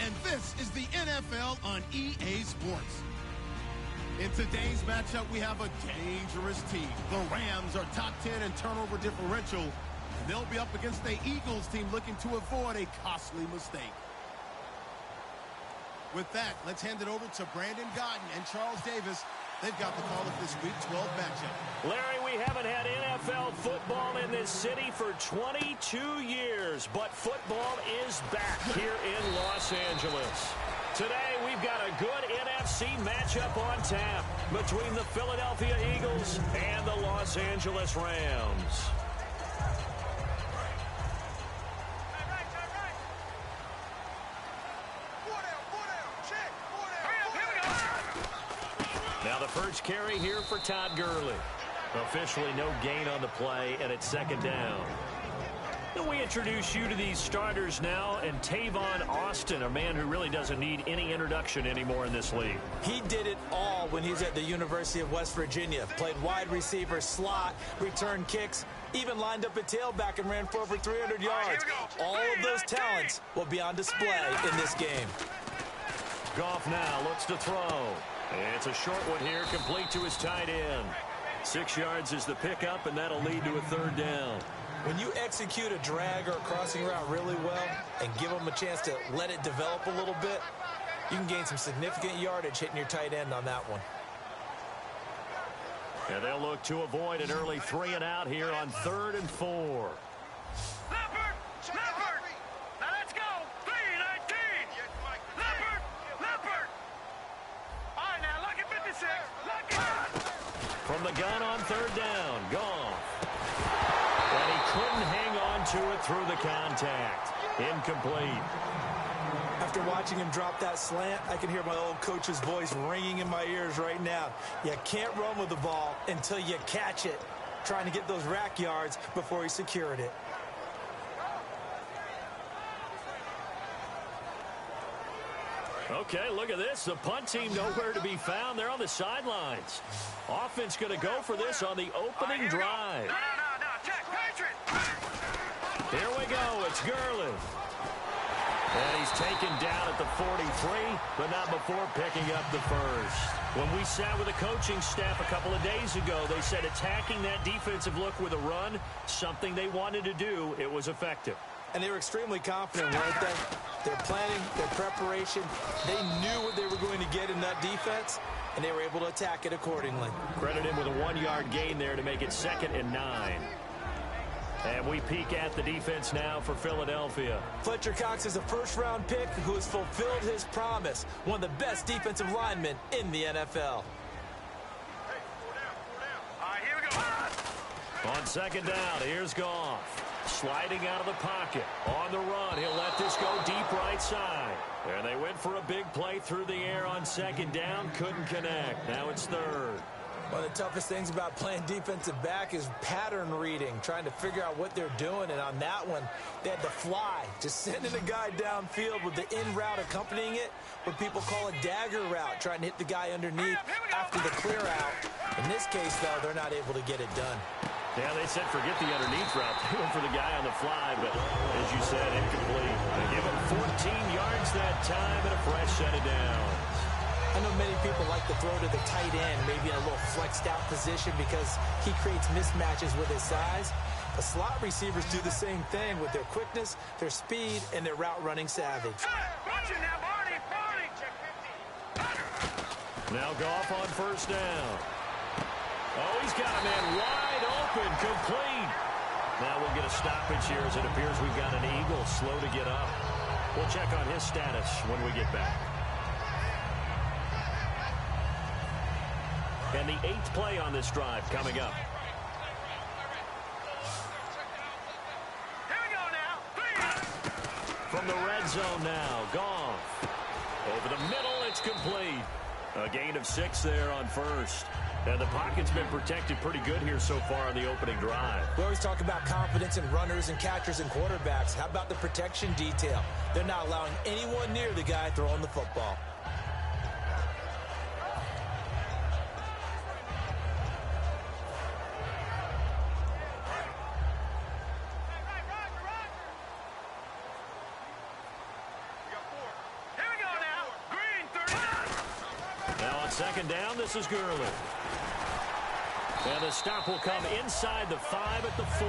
and this is the NFL on EA Sports. In today's matchup, we have a dangerous team. The Rams are top 10 in turnover differential, and they'll be up against the Eagles team looking to avoid a costly mistake. With that, let's hand it over to Brandon Gotton and Charles Davis. They've got the call of this Week 12 matchup. Larry, we haven't had NFL football in this city for 22 years, but football is back here in Los Angeles. Today, we've got a good NFC matchup on tap between the Philadelphia Eagles and the Los Angeles Rams. Now the first carry here for Todd Gurley. Officially no gain on the play, and it's second down. And we introduce you to these starters now, and Tavon Austin, a man who really doesn't need any introduction anymore in this league. He did it all when he was at the University of West Virginia. Played wide receiver, slot, returned kicks, even lined up at tailback and ran for over 300 yards. All of those talents will be on display in this game. Goff now looks to throw. It's a short one here, complete to his tight end. 6 yards is the pickup, and that'll lead to a third down. When you execute a drag or a crossing route really well and give them a chance to let it develop a little bit, you can gain some significant yardage hitting your tight end on that one. And they'll look to avoid an early 3 and out here on 3rd and 4. Now let's go. 3-19. Leopard. All right, now look at 56. From the gun on 3rd down, Goff. And he couldn't hang on to it through the contact. Incomplete. After watching him drop that slant, I can hear my old coach's voice ringing in my ears right now. You can't run with the ball until you catch it. Trying to get those rack yards before he secured it. Okay, look at this. The punt team nowhere to be found. They're on the sidelines. Offense going to go for this on the opening drive. No. Check. Patriot. Here we go. It's Gurley. And he's taken down at the 43, but not before picking up the first. When we sat with the coaching staff a couple of days ago, they said attacking that defensive look with a run, something they wanted to do, it was effective. And they were extremely confident, weren't they? Their planning, their preparation, they knew what they were going to get in that defense, and they were able to attack it accordingly. Credit him with a 1-yard gain there to make it 2nd and 9. And we peek at the defense now for Philadelphia. Fletcher Cox is a first-round pick who has fulfilled his promise, one of the best defensive linemen in the NFL. All right, here we go. On 2nd down, here's Goff. Sliding out of the pocket. On the run, he'll let this go deep right side. And they went for a big play through the air on 2nd down. Couldn't connect. Now it's 3rd. One of the toughest things about playing defensive back is pattern reading, trying to figure out what they're doing. And on that one, they had to fly, just sending a guy downfield with the in route accompanying it, what people call a dagger route, trying to hit the guy underneath after the clear out. In this case, though, they're not able to get it done. Yeah, they said forget the underneath route. They went for the guy on the fly, but as you said, incomplete. They give him 14 yards that time and a fresh set of downs. I know many people like to throw to the tight end, maybe in a little flexed out position because he creates mismatches with his size. The slot receivers do the same thing with their quickness, their speed, and their route running savvy. Now Goff on 1st down. Oh, he's got a man wide open, complete. Now we'll get a stoppage here as it appears we've got an Eagle slow to get up. We'll check on his status when we get back. And the 8th play on this drive coming up. Here we go now. From the red zone now, Goff. Over the middle, it's complete. A gain of 6 there on 1st. And the pocket's been protected pretty good here so far on the opening drive. We always talk about confidence in runners and catchers and quarterbacks. How about the protection detail? They're not allowing anyone near the guy throwing the football. On second down, this is Gurley. And the stop will come inside the 5 at the 4.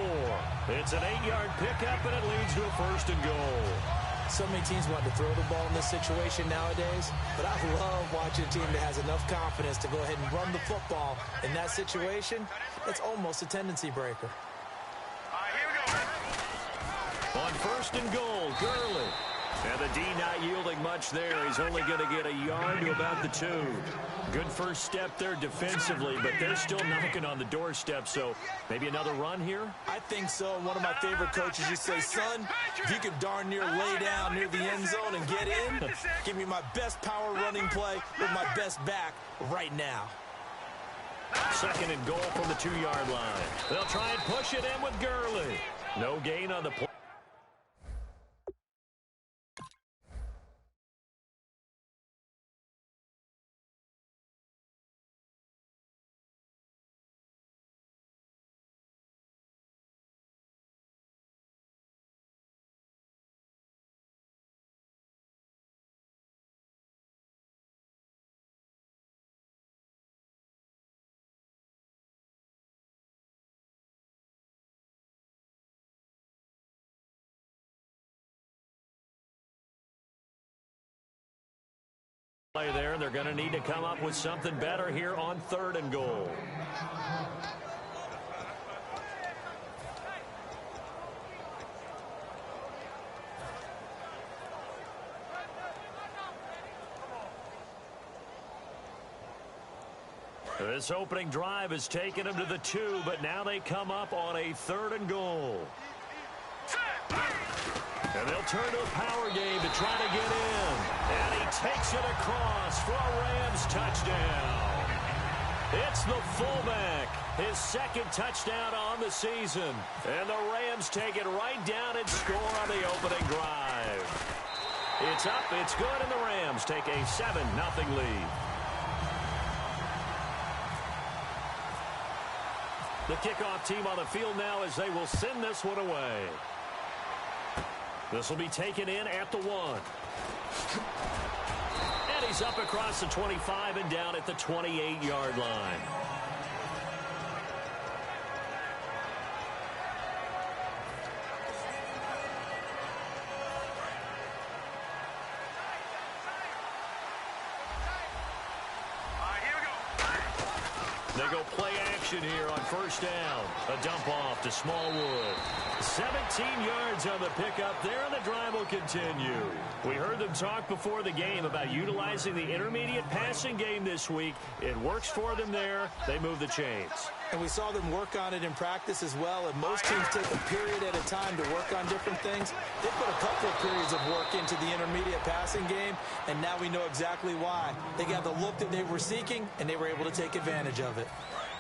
It's an 8-yard pickup, and it leads to a 1st and goal. So many teams want to throw the ball in this situation nowadays, but I love watching a team that has enough confidence to go ahead and run the football in that situation. It's almost a tendency breaker. All right, here we go. On 1st and goal, Gurley. And the D not yielding much there. He's only going to get a yard to about the 2. Good first step there defensively, but they're still knocking on the doorstep, so maybe another run here? I think so. One of my favorite coaches used to say, son, if you could darn near lay down near the end zone and get in, give me my best power running play with my best back right now. 2nd and goal from the 2-yard line. They'll try and push it in with Gurley. No gain on the play. There, they're going to need to come up with something better here on 3rd and goal. This opening drive has taken them to the 2, but now they come up on a 3rd and goal. And they'll turn to a power game to try to get in. And he takes it across for a Rams touchdown. It's the fullback, his 2nd touchdown on the season. And the Rams take it right down and score on the opening drive. It's up, it's good, and the Rams take a 7-0 lead. The kickoff team on the field now as they will send this one away. This will be taken in at the 1. And he's up across the 25 and down at the 28-yard line. They go play action here on 1st down. A dump off to Smallwood. 17 yards on the pickup there, and the drive will continue. We heard them talk before the game about utilizing the intermediate passing game this week. It works for them there. They move the chains. And we saw them work on it in practice as well. And most teams take a period at a time to work on different things. They put a couple of periods of work into the intermediate passing game, and now we know exactly why. They got the look that they were seeking, and they were able to take advantage of it.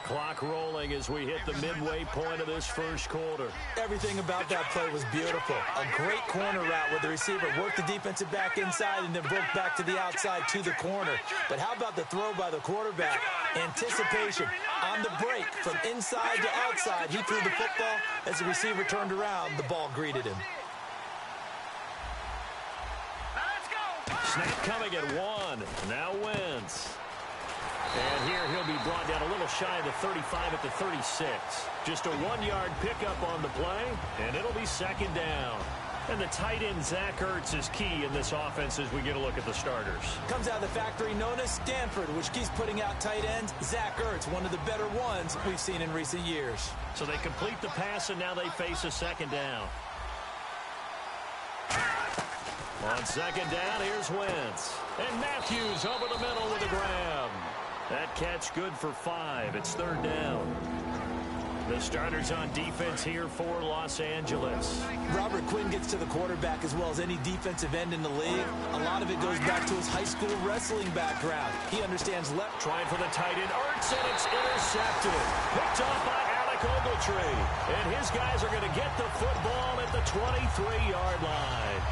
Clock rolling as we hit the midway point of this 1st quarter. Everything about that play was beautiful. A great corner route where the receiver worked the defensive back inside and then broke back to the outside to the corner. But how about the throw by the quarterback? Anticipation on the break from inside to outside. He threw the football. As the receiver turned around, the ball greeted him. Snap coming at 1. Now Wentz. And here he'll be brought down a little shy of the 35 at the 36. Just a 1-yard pickup on the play, and it'll be 2nd down. And the tight end, Zach Ertz, is key in this offense as we get a look at the starters. Comes out of the factory known as Stanford, which keeps putting out tight ends. Zach Ertz, one of the better ones we've seen in recent years. So they complete the pass, and now they face a 2nd down. On 2nd down, here's Wentz. And Matthews over the middle with a grab. That catch good for 5. It's 3rd down. The starters on defense here for Los Angeles. Robert Quinn gets to the quarterback as well as any defensive end in the league. A lot of it goes back to his high school wrestling background. He understands left. Trying for the tight end, Ertz, and it's intercepted. Picked off by Alec Ogletree. And his guys are going to get the football at the 23-yard line.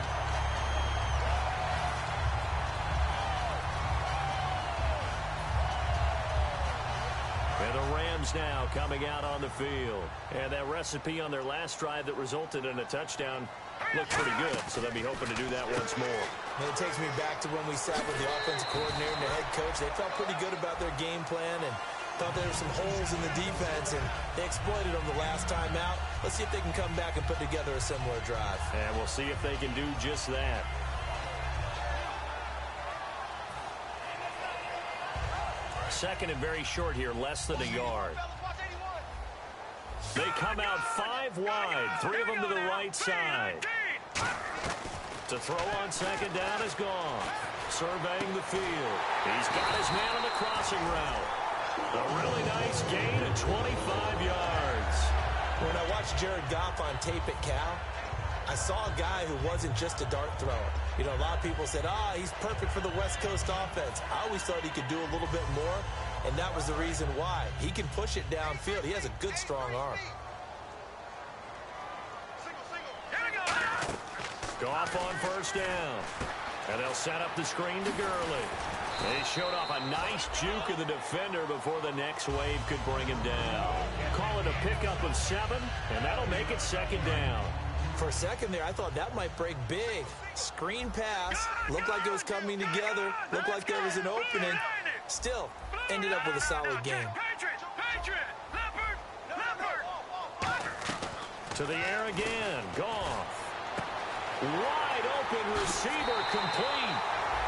And the Rams now coming out on the field. And that recipe on their last drive that resulted in a touchdown looked pretty good, so they'll be hoping to do that once more. And it takes me back to when we sat with the offensive coordinator and the head coach. They felt pretty good about their game plan and thought there were some holes in the defense, and they exploited them the last time out. Let's see if they can come back and put together a similar drive. And we'll see if they can do just that. Second and very short here, less than a yard. They come out 5 wide, 3 of them to the right side. To throw on second down is gone. Surveying the field. He's got his man on the crossing route. A really nice gain of 25 yards. When I watched Jared Goff on tape at Cal, I saw a guy who wasn't just a dart thrower. You know, a lot of people said, he's perfect for the West Coast offense. I always thought he could do a little bit more, and that was the reason why. He can push it downfield. He has a good, strong arm. Goff on first down. And they'll set up the screen to Gurley. They showed off a nice juke of the defender before the next wave could bring him down. Call it a pickup of 7, and that'll make it second down. For a second there, I thought that might break big. Screen pass. Looked like it was coming together. Looked like there was an opening. Still, ended up with a solid game. To the air again. Goff. Wide open receiver complete.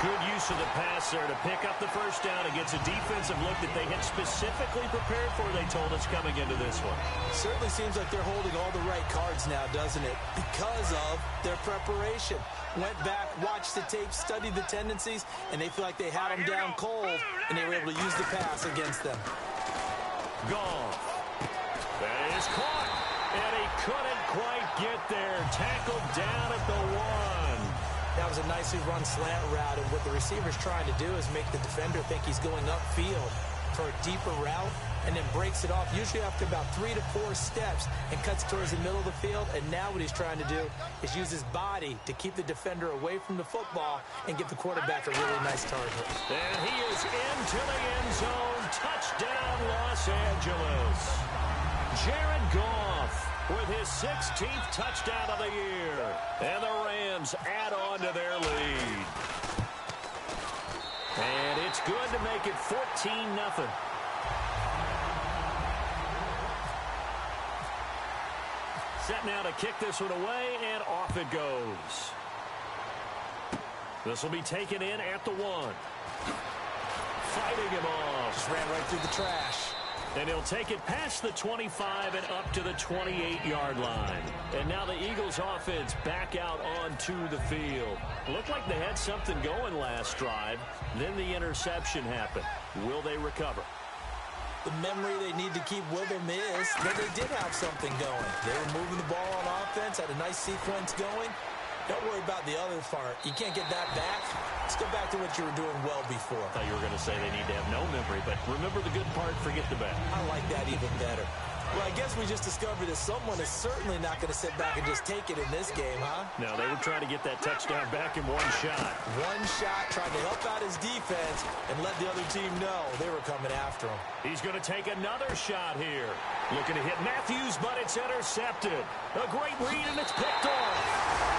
Good use of the pass there to pick up the first down against a defensive look that they had specifically prepared for, they told us, coming into this one. Certainly seems like they're holding all the right cards now, doesn't it? Because of their preparation. Went back, watched the tape, studied the tendencies, and they feel like they had them down cold, and they were able to use the pass against them. Goff. That is caught. And he couldn't quite get there. Tackled down at the 1. That was a nicely run slant route, and what the receiver's trying to do is make the defender think he's going upfield for a deeper route, and then breaks it off, usually after about 3 to 4 steps, and cuts towards the middle of the field. And now what he's trying to do is use his body to keep the defender away from the football and give the quarterback a really nice target. And he is into the end zone. Touchdown, Los Angeles. Jared Goff with his 16th touchdown of the year. And the Rams add on to their lead. And it's good to make it 14-0. Set now to kick this one away, and off it goes. This will be taken in at the 1. Fighting him off. Just ran right through the trash. And he'll take it past the 25 and up to the 28-yard line. And now the Eagles offense back out onto the field. Looked like they had something going last drive. Then the interception happened. Will they recover? The memory they need to keep with them is that they did have something going. They were moving the ball on offense, had a nice sequence going. Don't worry about the other part. You can't get that back. Let's go back to what you were doing well before. I thought you were going to say they need to have no memory, but remember the good part, forget the bad. I like that even better. Well, I guess we just discovered that someone is certainly not going to sit back and just take it in this game, huh? No, they were trying to get that touchdown back in one shot. One shot, trying to help out his defense and let the other team know they were coming after him. He's going to take another shot here. Looking to hit Matthews, but it's intercepted. A great read, and it's picked off.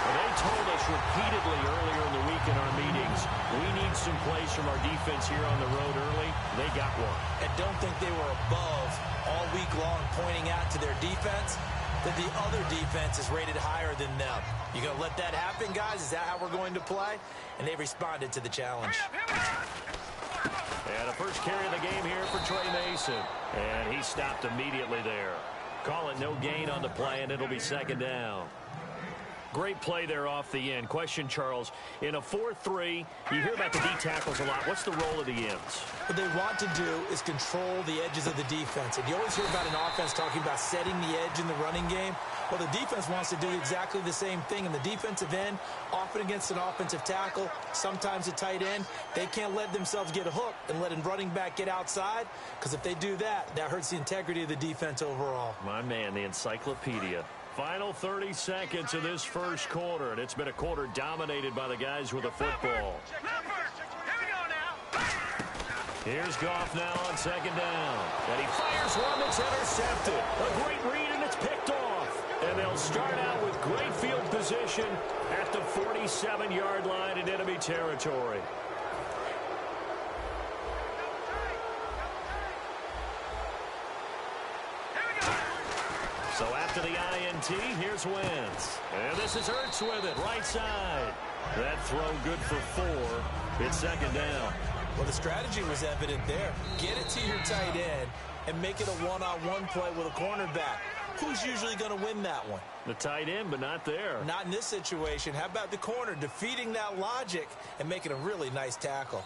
Well, they told us repeatedly earlier in the week in our meetings, we need some plays from our defense here on the road early. They got one. And don't think they were above all week long pointing out to their defense that the other defense is rated higher than them. You going to let that happen, guys? Is that how we're going to play? And they responded to the challenge. And a first carry of the game here for Trey Mason. And he stopped immediately there. Call it no gain on the play, and it'll be second down. Great play there off the end. Question, Charles, in a 4-3, you hear about the D tackles a lot. What's the role of the ends? What they want to do is control the edges of the defense. And you always hear about an offense talking about setting the edge in the running game. Well, the defense wants to do exactly the same thing. And the defensive end, often against an offensive tackle, sometimes a tight end, they can't let themselves get hooked and let a running back get outside, because if they do that, that hurts the integrity of the defense overall. My man, the encyclopedia. Final 30 seconds of this first quarter, and it's been a quarter dominated by the guys with the football. Here's Goff now on second down. And he fires one that's intercepted. A great read, and it's picked off. And they'll start out with great field position at the 47-yard line in enemy territory. So after the INT, here's Wentz. And this is Ertz with it, right side. That throw good for 4. It's second down. Well, the strategy was evident there. Get it to your tight end and make it a one-on-one play with a cornerback. Who's usually going to win that one? The tight end, but not there. Not in this situation. How about the corner defeating that logic and making a really nice tackle?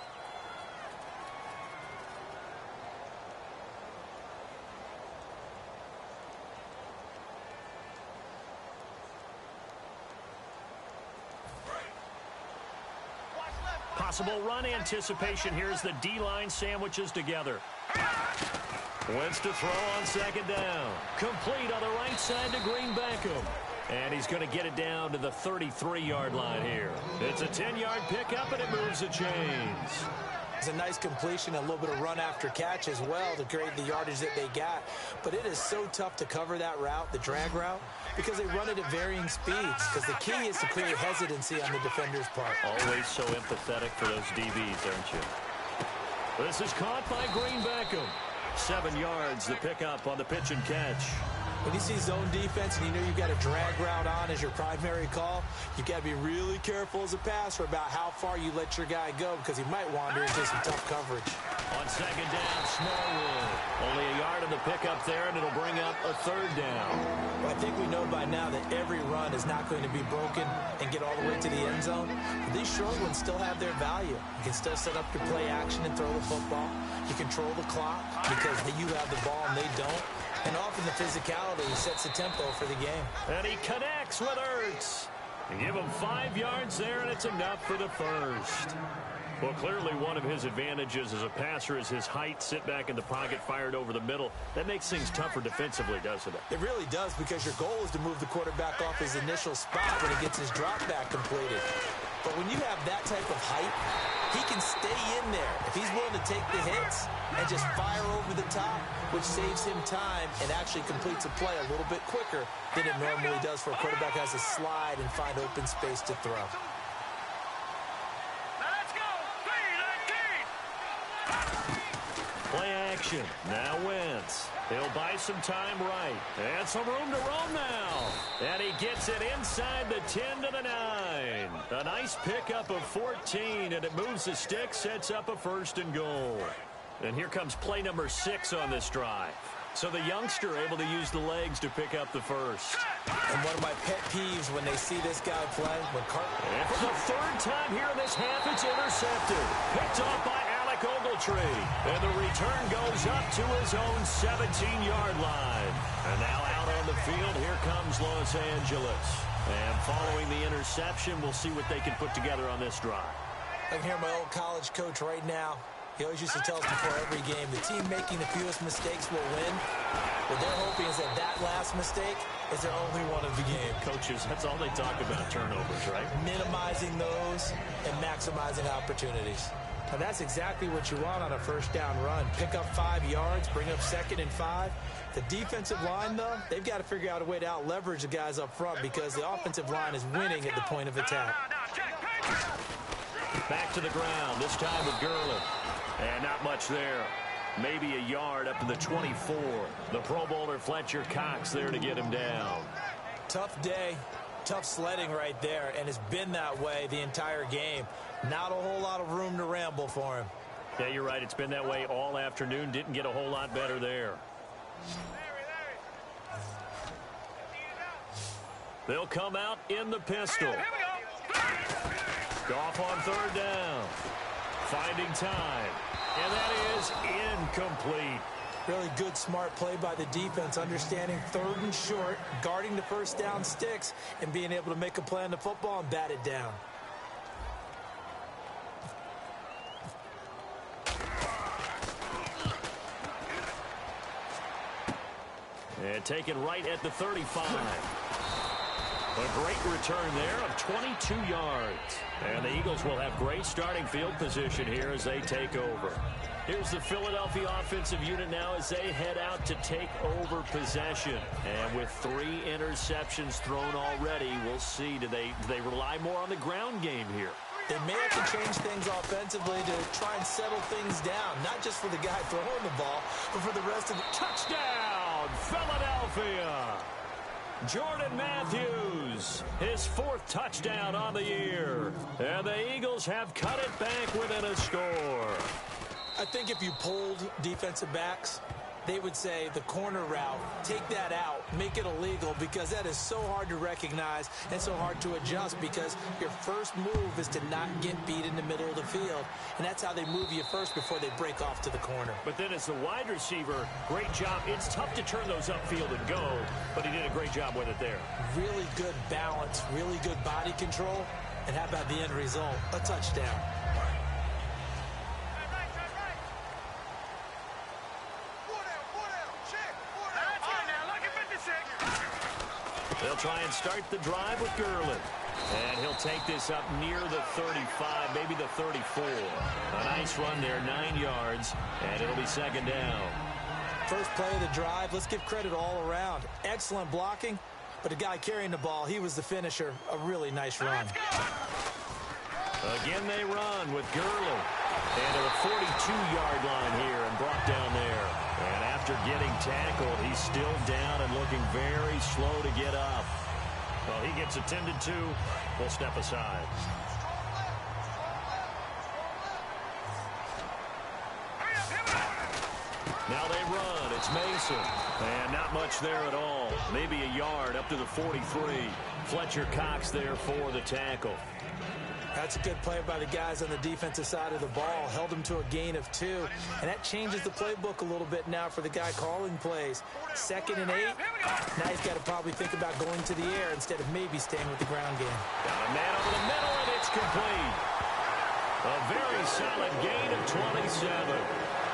Possible run anticipation. Here's the D-line sandwiches together. Wentz to throw on second down. Complete on the right side to Green Beckham. And he's going to get it down to the 33-yard line here. It's a 10-yard pickup, and it moves the chains. It's a nice completion, a little bit of run after catch as well to create the yardage that they got. But it is so tough to cover that route, the drag route, because they run it at varying speeds. Because the key is to create hesitancy on the defender's part. Always so empathetic for those DBs, aren't you? This is caught by Green Beckham. 7 yards, the pickup on the pitch and catch. When you see zone defense and you know you've got a drag route on as your primary call, you've got to be really careful as a passer about how far you let your guy go because he might wander into some tough coverage. On second down, Smallwood. Only a yard on the pickup there, and it'll bring up a third down. Well, I think we know by now that every run is not going to be broken and get all the way to the end zone. But these short ones still have their value. You can still set up your play action and throw the football. You control the clock because you have the ball and they don't. And often the physicality sets the tempo for the game. And he connects with Ertz. They give him 5 yards there, and it's enough for the first. Well, clearly one of his advantages as a passer is his height, sit back in the pocket, fired over the middle. That makes things tougher defensively, doesn't it? It really does, because your goal is to move the quarterback off his initial spot when he gets his drop back completed. But when you have that type of height, he can stay in there. If he's willing to take the hits and just fire over the top, which saves him time and actually completes a play a little bit quicker than it normally does for a quarterback has to slide and find open space to throw. Play action. Now Wentz. He'll buy some time right. And some room to roam now. And he gets it inside the 10 to the 9. A nice pickup of 14, and it moves the stick, sets up a 1st and goal. And here comes play number 6 on this drive. So the youngster able to use the legs to pick up the first. And one of my pet peeves when they see this guy play, and for the 3rd time here in this half, it's intercepted. Picked off by Ogletree, and the return goes up to his own 17-yard line. And now out on the field, here comes Los Angeles. And following the interception, we'll see what they can put together on this drive. I can hear my old college coach right now. He always used to tell us before every game, the team making the fewest mistakes will win. What they're hoping is that that last mistake is their only one of the game. Coaches, that's all they talk about, turnovers, right? Minimizing those and maximizing opportunities. Now, that's exactly what you want on a 1st down run. Pick up 5 yards, bring up 2nd and 5. The defensive line, though, they've got to figure out a way to out-leverage the guys up front because the offensive line is winning at the point of attack. Back to the ground, this time with Gurley. And not much there. Maybe a yard up to the 24. The Pro Bowler Fletcher Cox there to get him down. Tough day. Tough sledding right there, and it's been that way the entire game. Not a whole lot of room to ramble for him. Yeah, you're right. It's been that way all afternoon. Didn't get a whole lot better there. They'll come out in the pistol. Goff on 3rd down. Finding time. And that is incomplete. Really good, smart play by the defense, understanding 3rd and short, guarding the 1st down sticks, and being able to make a play on the football and bat it down. And taken right at the 35. A great return there of 22 yards. And the Eagles will have great starting field position here as they take over. Here's the Philadelphia offensive unit now as they head out to take over possession. And with 3 interceptions thrown already, we'll see. Do they rely more on the ground game here? They may have to change things offensively to try and settle things down, not just for the guy throwing the ball, but for the rest of the... Touchdown, Philadelphia! Jordan Matthews, his 4th touchdown on the year. And the Eagles have cut it back within a score. I think if you polled defensive backs, they would say the corner route, take that out, make it illegal, because that is so hard to recognize and so hard to adjust, because your first move is to not get beat in the middle of the field, and that's how they move you first before they break off to the corner. But then as the wide receiver, great job. It's tough to turn those upfield and go, but he did a great job with it there. Really good balance, really good body control, and how about the end result? A touchdown. They'll try and start the drive with Gurley. And he'll take this up near the 35, maybe the 34. A nice run there, 9 yards, and it'll be 2nd down. First play of the drive, let's give credit all around. Excellent blocking, but the guy carrying the ball, he was the finisher. A really nice run. Again they run with Gurley. And to the 42-yard line here and brought down there. And after getting tackled, he's still down and looking very slow to get up. Well, he gets attended to. We'll step aside. Now they run. It's Mason. And not much there at all. Maybe a yard up to the 43. Fletcher Cox there for the tackle. That's a good play by the guys on the defensive side of the ball. Held him to a gain of 2. And that changes the playbook a little bit now for the guy calling plays. 2nd and 8. Now he's got to probably think about going to the air instead of maybe staying with the ground game. Got a man over the middle, and it's complete. A very solid gain of 27.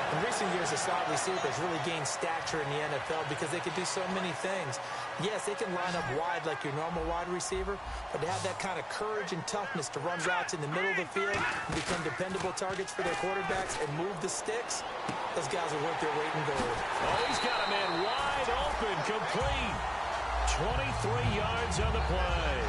In recent years, the slot receivers really gained stature in the NFL because they can do so many things. Yes, they can line up wide like your normal wide receiver, but to have that kind of courage and toughness to run routes in the middle of the field and become dependable targets for their quarterbacks and move the sticks, those guys are worth their weight in gold. Oh, he's got a man wide open, complete. 23 yards on the play.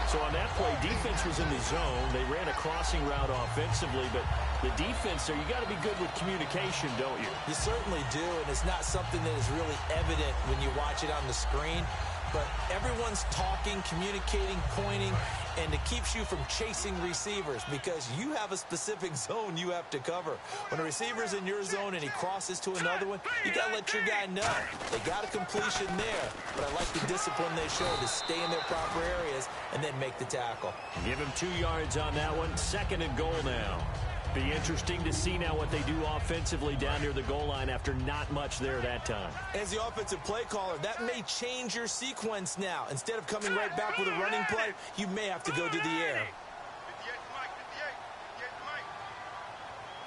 So on that play, defense was in the zone. They ran a crossing route offensively, but the defense there, you got to be good with communication, don't you? You certainly do, and it's not something that is really evident when you watch it on the screen. But everyone's talking, communicating, pointing, and it keeps you from chasing receivers because you have a specific zone you have to cover. When a receiver's in your zone and he crosses to another one, you got to let your guy know. They got a completion there, but I like the discipline they show to stay in their proper areas and then make the tackle. Give him 2 yards on that one. 2nd and goal now. Be interesting to see now what they do offensively down near the goal line after not much there that time. As the offensive play caller, that may change your sequence now. Instead of coming right back with a running play, you may have to go to the air.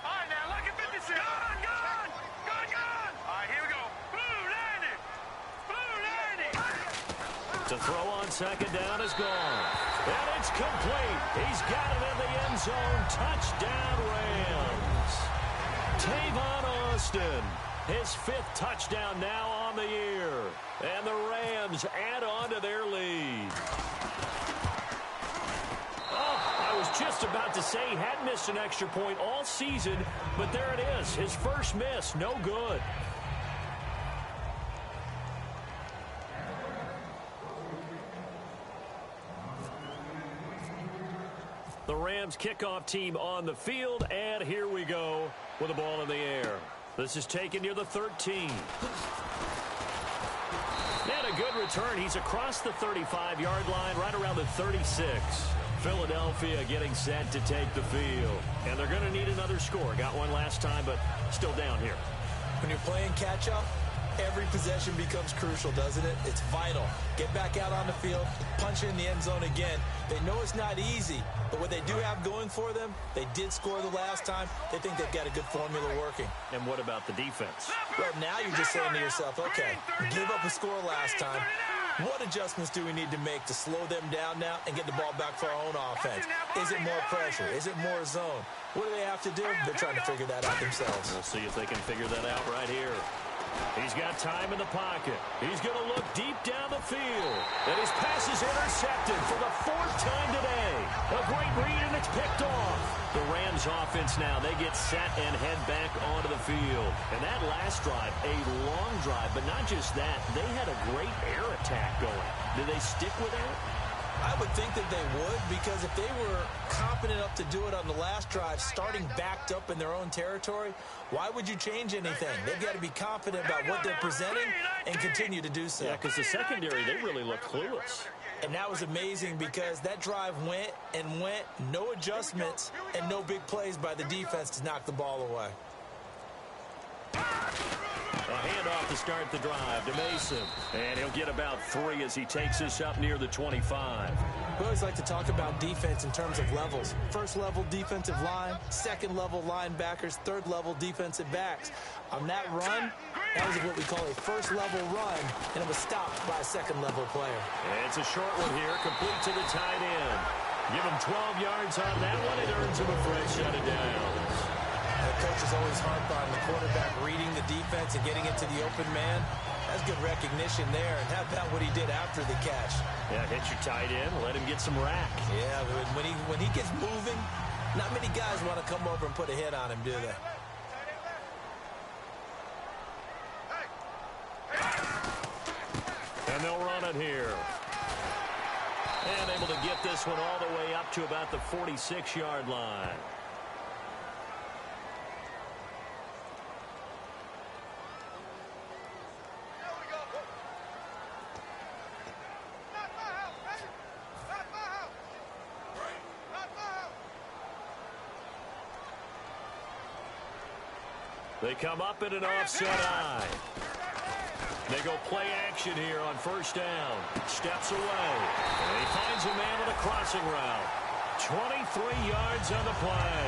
All right, now look at 56. Gone. All right, here we go. Blue landing. To throw on 2nd down is gone. And it's complete. He's got it in the end zone. Touchdown, Rams. Tavon Austin, his 5th touchdown now on the year. And the Rams add on to their lead. Oh, I was just about to say he had missed an extra point all season, but there it is. His first miss, no good. The Rams kickoff team on the field, and here we go with the ball in the air. This is taken near the 13. And a good return. He's across the 35-yard line, right around the 36. Philadelphia getting set to take the field. And they're going to need another score. Got one last time, but still down here. When you're playing catch-up, every possession becomes crucial, doesn't it? It's vital. Get back out on the field, punch it in the end zone again. They know it's not easy, but what they do have going for them, they did score the last time. They think they've got a good formula working. And what about the defense? Well, now you're just saying to yourself, okay, give up a score last time. What adjustments do we need to make to slow them down now and get the ball back for our own offense? Is it more pressure? Is it more zone? What do they have to do? They're trying to figure that out themselves. We'll see if they can figure that out right here. He's got time in the pocket. He's going to look deep down the field. And his pass is intercepted for the 4th time today. A great read, and it's picked off. The Rams offense now, they get set and head back onto the field. And that last drive, a long drive, but not just that. They had a great air attack going. Did they stick with that? I would think that they would, because if they were confident enough to do it on the last drive, starting backed up in their own territory, why would you change anything? They've got to be confident about what they're presenting and continue to do so. Yeah, because the secondary, they really look clueless. And that was amazing because that drive went and went, no adjustments, and no big plays by the defense to knock the ball away. A handoff to start the drive to Mason. And he'll get about 3 as he takes this up near the 25. We always like to talk about defense in terms of levels. First level defensive line, second level linebackers, third level defensive backs. On that run, that was what we call a first level run, and it was stopped by a second level player. And it's a short one here, complete to the tight end. Give him 12 yards on that one. It earns him a fresh set of downs. The coach is always harp on the quarterback reading the defense and getting it to the open man. That's good recognition there. And how about what he did after the catch? Yeah, hit your tight end, let him get some rack. Yeah, when he gets moving, not many guys want to come over and put a hit on him, do they? And they'll run it here. And able to get this one all the way up to about the 46-yard line. They come up in an offset eye. They go play action here on first down. Steps away. And he finds a man on a crossing route. 23 yards on the play.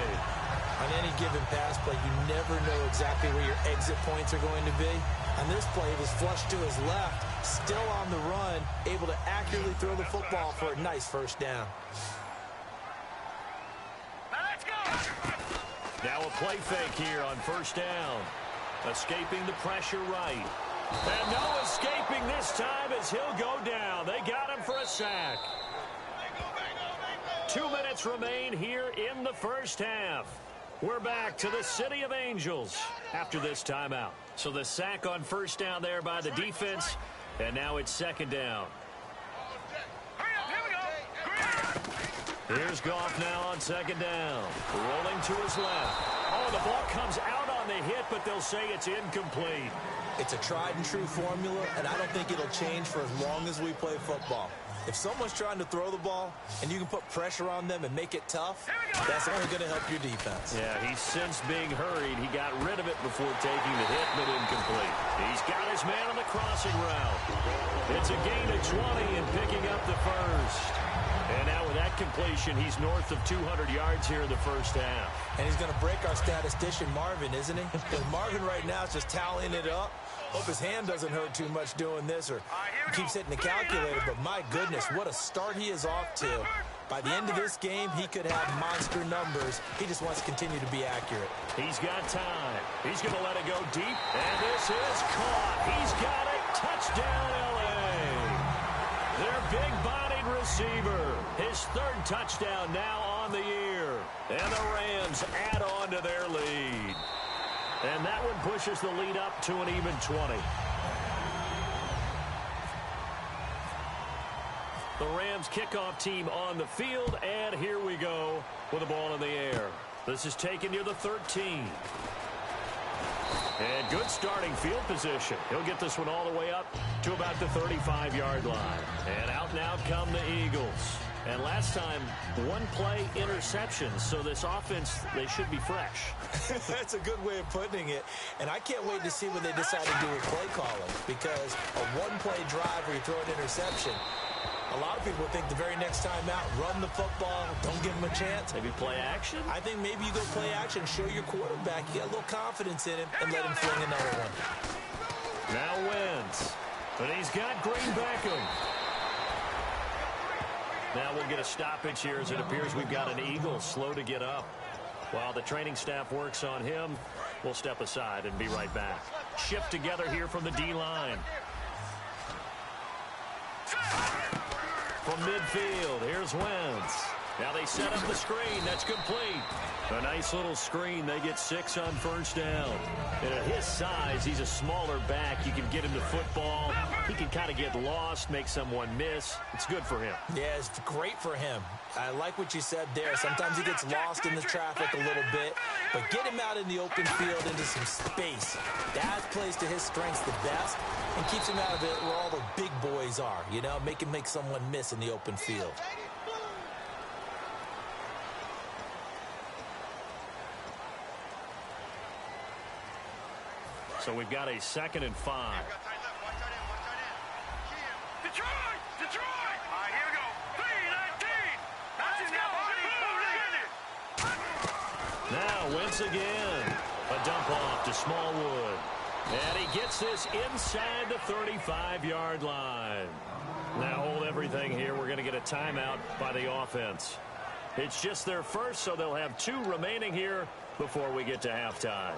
On any given pass play, you never know exactly where your exit points are going to be. On this play, it was flushed to his left, still on the run, able to accurately throw the football for a nice first down. Now a play fake here on first down. Escaping the pressure right. And no escaping this time as he'll go down. They got him for a sack. 2 minutes remain here in the first half. We're back to the City of Angels after this timeout. So the sack on first down there by the defense. And now it's second down. Here's Goff now on second down. Rolling to his left. Oh, the ball comes out on the hit, but they'll say it's incomplete. It's a tried-and-true formula, and I don't think it'll change for as long as we play football. If someone's trying to throw the ball and you can put pressure on them and make it tough, that's only going to help your defense. Yeah, he's since being hurried. He got rid of it before taking the hit, but incomplete. He's got his man on the crossing route. It's a gain of 20 and picking up the first. And now with that completion, he's north of 200 yards here in the first half. And he's going to break our statistician, Marvin, isn't he? Because Marvin right now is just tallying it up. Hope his hand doesn't hurt too much doing this, or he keeps hitting the calculator. But my goodness, what a start he is off to. By the end of this game, he could have monster numbers. He just wants to continue to be accurate. He's got time. He's going to let it go deep. And this is caught. He's got it. Touchdown, L.A. Their big-bodied receiver. His third touchdown now on the year. And the Rams add on to their lead. And that one pushes the lead up to an even 20. The Rams kickoff team on the field, and here we go with the ball in the air. This is taken near the 13. And good starting field position. He'll get this one all the way up to about the 35-yard line. And out now come the Eagles. And last time, one play interceptions, so this offense, they should be fresh. That's a good way of putting it. And I can't wait to see what they decide to do with play calling, because a one-play drive where you throw an interception, a lot of people think the very next time out, run the football, don't give him a chance. Maybe play action? I think maybe you go play action, show your quarterback, you got a little confidence in him, and let him fling another one. Now Wentz. And he's got Green Beckham. Now we'll get a stoppage here as it appears we've got an Eagle slow to get up. While the training staff works on him, we'll step aside and be right back. Shift together here from the D-line. From midfield, here's Wentz. Now they set up the screen. That's complete. A nice little screen. They get 6 on first down. And at his size, he's a smaller back. You can get him the football. He can kind of get lost, make someone miss. It's good for him. Yeah, it's great for him. I like what you said there. Sometimes he gets lost in the traffic a little bit, but get him out in the open field into some space. That plays to his strengths the best and keeps him out of it where all the big boys are, you know, make him make someone miss in the open field. So we've got a 2nd and 5. Detroit! Detroit! All right, here we go. 3-19. That's it now, buddy. Now Wentz again. A dump off to Smallwood. And he gets this inside the 35-yard line. Now hold everything here. We're going to get a timeout by the offense. It's just their first, so they'll have 2 remaining here before we get to halftime.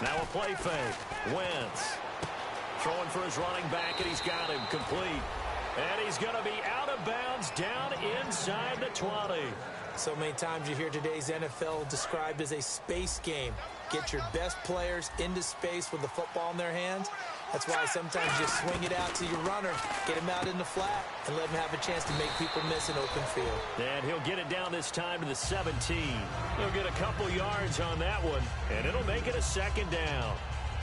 Now a play fake. Wentz throwing for his running back, and he's got him complete. And he's going to be out of bounds down inside the 20. So many times you hear today's NFL described as a space game. Get your best players into space with the football in their hands. That's why sometimes you swing it out to your runner, get him out in the flat, and let him have a chance to make people miss an open field. And he'll get it down this time to the 17. He'll get a couple yards on that one, and it'll make it a 2nd down.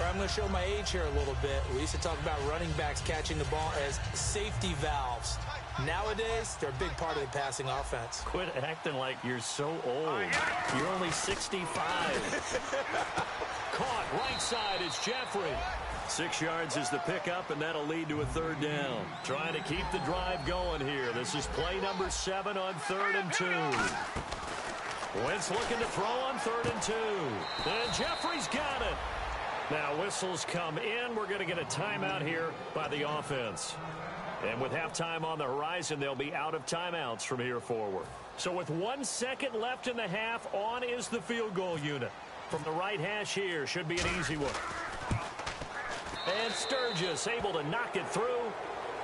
I'm going to show my age here a little bit. We used to talk about running backs catching the ball as safety valves. Nowadays, they're a big part of the passing offense. Quit acting like you're so old. You're only 65. Caught right side is Jeffrey. 6 yards is the pickup, and that'll lead to a 3rd down. Trying to keep the drive going here. This is play number 7 on 3rd and 2. Wentz looking to throw on 3rd and 2. And Jeffrey's got it. Now whistles come in. We're going to get a timeout here by the offense. And with halftime on the horizon, they'll be out of timeouts from here forward. So with 1 second left in the half, on is the field goal unit. From the right hash here, should be an easy one. And Sturgis able to knock it through.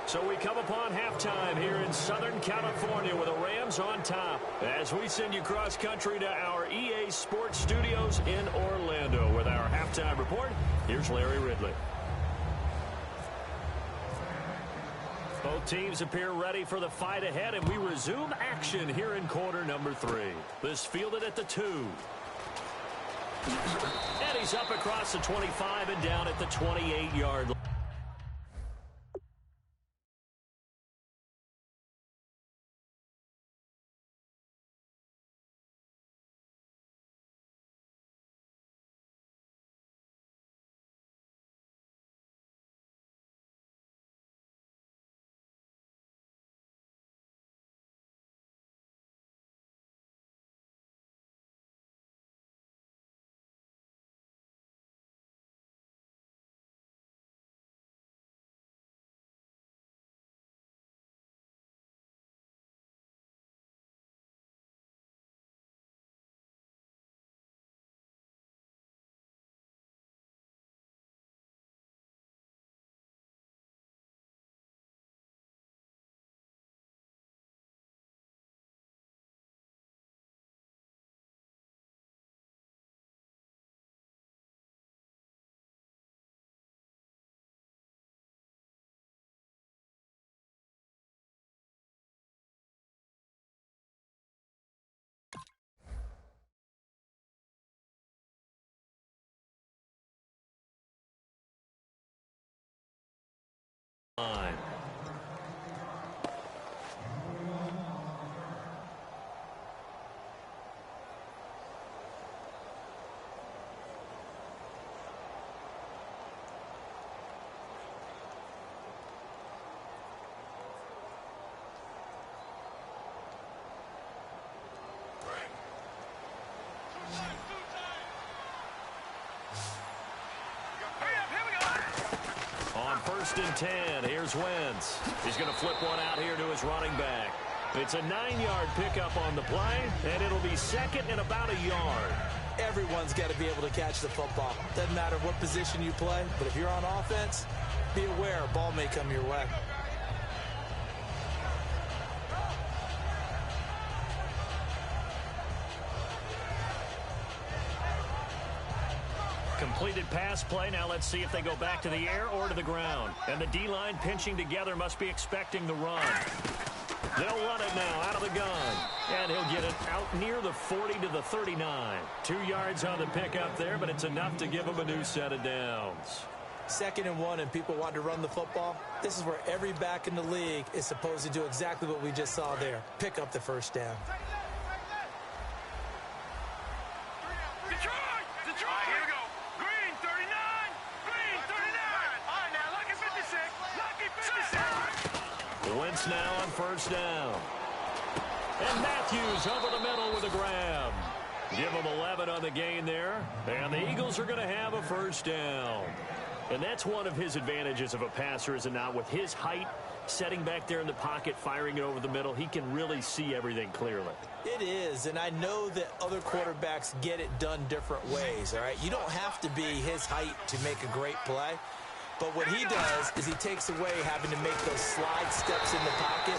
So we come upon halftime here in Southern California with the Rams on top. As we send you cross country to our EA Sports Studios in Orlando with our halftime report. Here's Larry Ridley. Both teams appear ready for the fight ahead, and we resume action here in quarter number 3. This fielded at the 2. And he's up across the 25 and down at the 28-yard line. first and 10. Here's Wentz. He's going to flip one out here to his running back. It's a 9-yard pickup on the play, and it'll be second and about a yard. Everyone's got to be able to catch the football. Doesn't matter what position you play, but if you're on offense, be aware a ball may come your way. Completed pass play. Now let's see if they go back to the air or to the ground. And the D-line pinching together must be expecting the run. They'll run it now out of the gun. And he'll get it out near the 40 to the 39. 2 yards on the pickup there, but it's enough to give him a new set of downs. 2nd and 1 and people want to run the football. This is where every back in the league is supposed to do exactly what we just saw there. Pick up the first down. Detroit, here we go. Green 39, green 39. All right, now lucky 56, lucky 56. Wentz now on first down. And Matthews over the middle with a grab. Give him 11 on the gain there. And the Eagles are going to have a first down. And that's one of his advantages of a passer, is it not? With his height, setting back there in the pocket, firing it over the middle, he can really see everything clearly. It is, and I know that other quarterbacks get it done different ways, all right? You don't have to be his height to make a great play. But what he does is he takes away having to make those slide steps in the pocket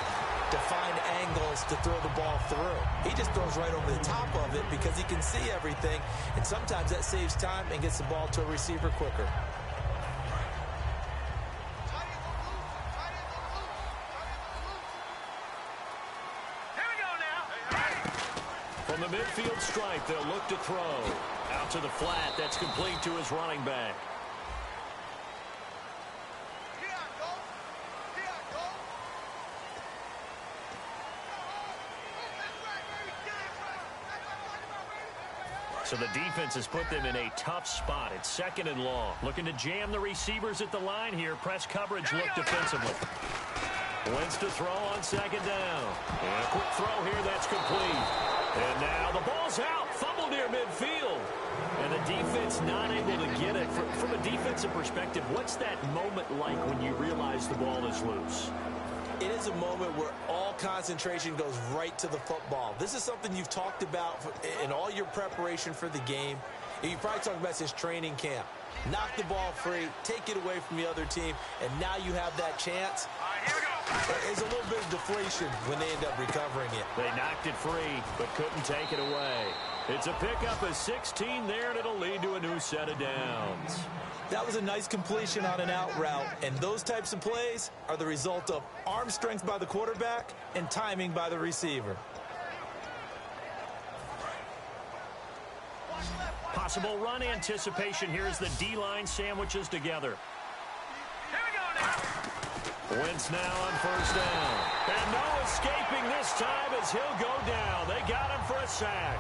to find angles to throw the ball through. He just throws right over the top of it because he can see everything, and sometimes that saves time and gets the ball to a receiver quicker. From the midfield stripe, they'll look to throw. Out to the flat, that's complete to his running back. So the defense has put them in a tough spot. It's 2nd and long. Looking to jam the receivers at the line here. Press coverage look defensively. Wentz to throw on 2nd down. And a quick throw here that's complete. And now the ball's out. Fumble near midfield. And the defense not able to get it. From a defensive perspective, what's that moment like when you realize the ball is loose? It is a moment where all concentration goes right to the football. This is something you've talked about in all your preparation for the game. You probably talked about since training camp. Knock the ball free, take it away from the other team, and now you have that chance. There's a little bit of deflation when they end up recovering it. They knocked it free, but couldn't take it away. It's a pickup of 16 there, and it'll lead to a new set of downs. That was a nice completion on an out route, and those types of plays are the result of arm strength by the quarterback and timing by the receiver. Possible run anticipation here as the D-line sandwiches together. Here we go now. Wentz now on first down. And no escaping this time as he'll go down. They got him for a sack.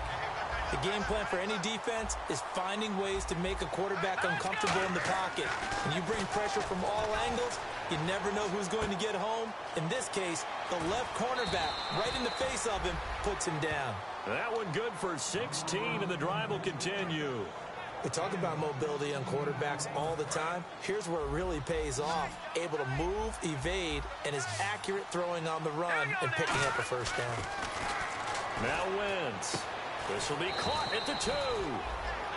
The game plan for any defense is finding ways to make a quarterback uncomfortable in the pocket. When you bring pressure from all angles, you never know who's going to get home. In this case, the left cornerback, right in the face of him, puts him down. That one good for 16, and the drive will continue. We talk about mobility on quarterbacks all the time. Here's where it really pays off. Able to move, evade, and is accurate throwing on the run and picking up a first down. Now Wentz. This will be caught at the 2.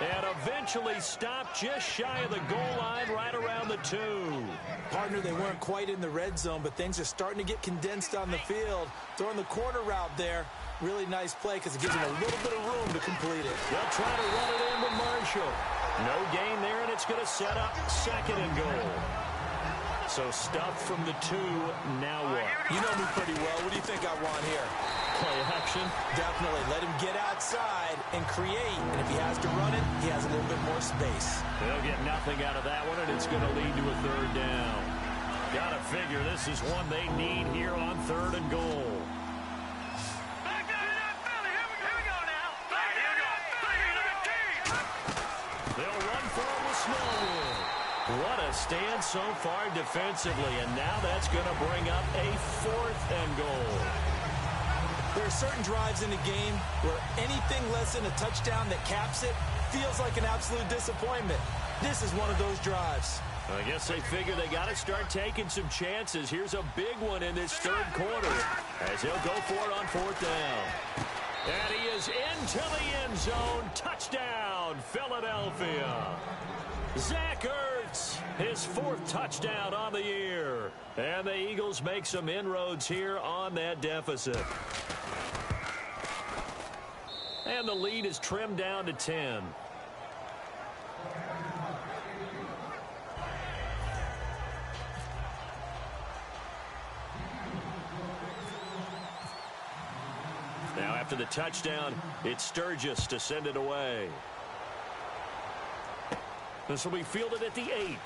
And eventually stopped just shy of the goal line right around the 2. Partner, they weren't quite in the red zone, but things are starting to get condensed on the field. Throwing the corner route there. Really nice play because it gives him a little bit of room to complete it. They'll try to run it in with Marshall. No gain there, and it's going to set up 2nd and goal. So stuffed from the 2. Now what? You know me pretty well. What do you think I want here? Play action? Definitely. Let him get outside and create. And if he has to run it, he has a little bit more space. They'll get nothing out of that one, and it's going to lead to a 3rd down. Got to figure this is one they need here on 3rd and goal. Back down to that Philly. Here we go now. Here we go. 3-19. They'll run for it with Smallwood. What a stand so far defensively, and now that's going to bring up a 4th and goal. There are certain drives in the game where anything less than a touchdown that caps it feels like an absolute disappointment. This is one of those drives. I guess they figure they got to start taking some chances. Here's a big one in this third quarter as he'll go for it on fourth down. And he is into the end zone. Touchdown, Philadelphia. Zach Ertz, his fourth touchdown on the year. And the Eagles make some inroads here on that deficit. And the lead is trimmed down to 10. Now after the touchdown, it's Sturgis to send it away. This will be fielded at the 8.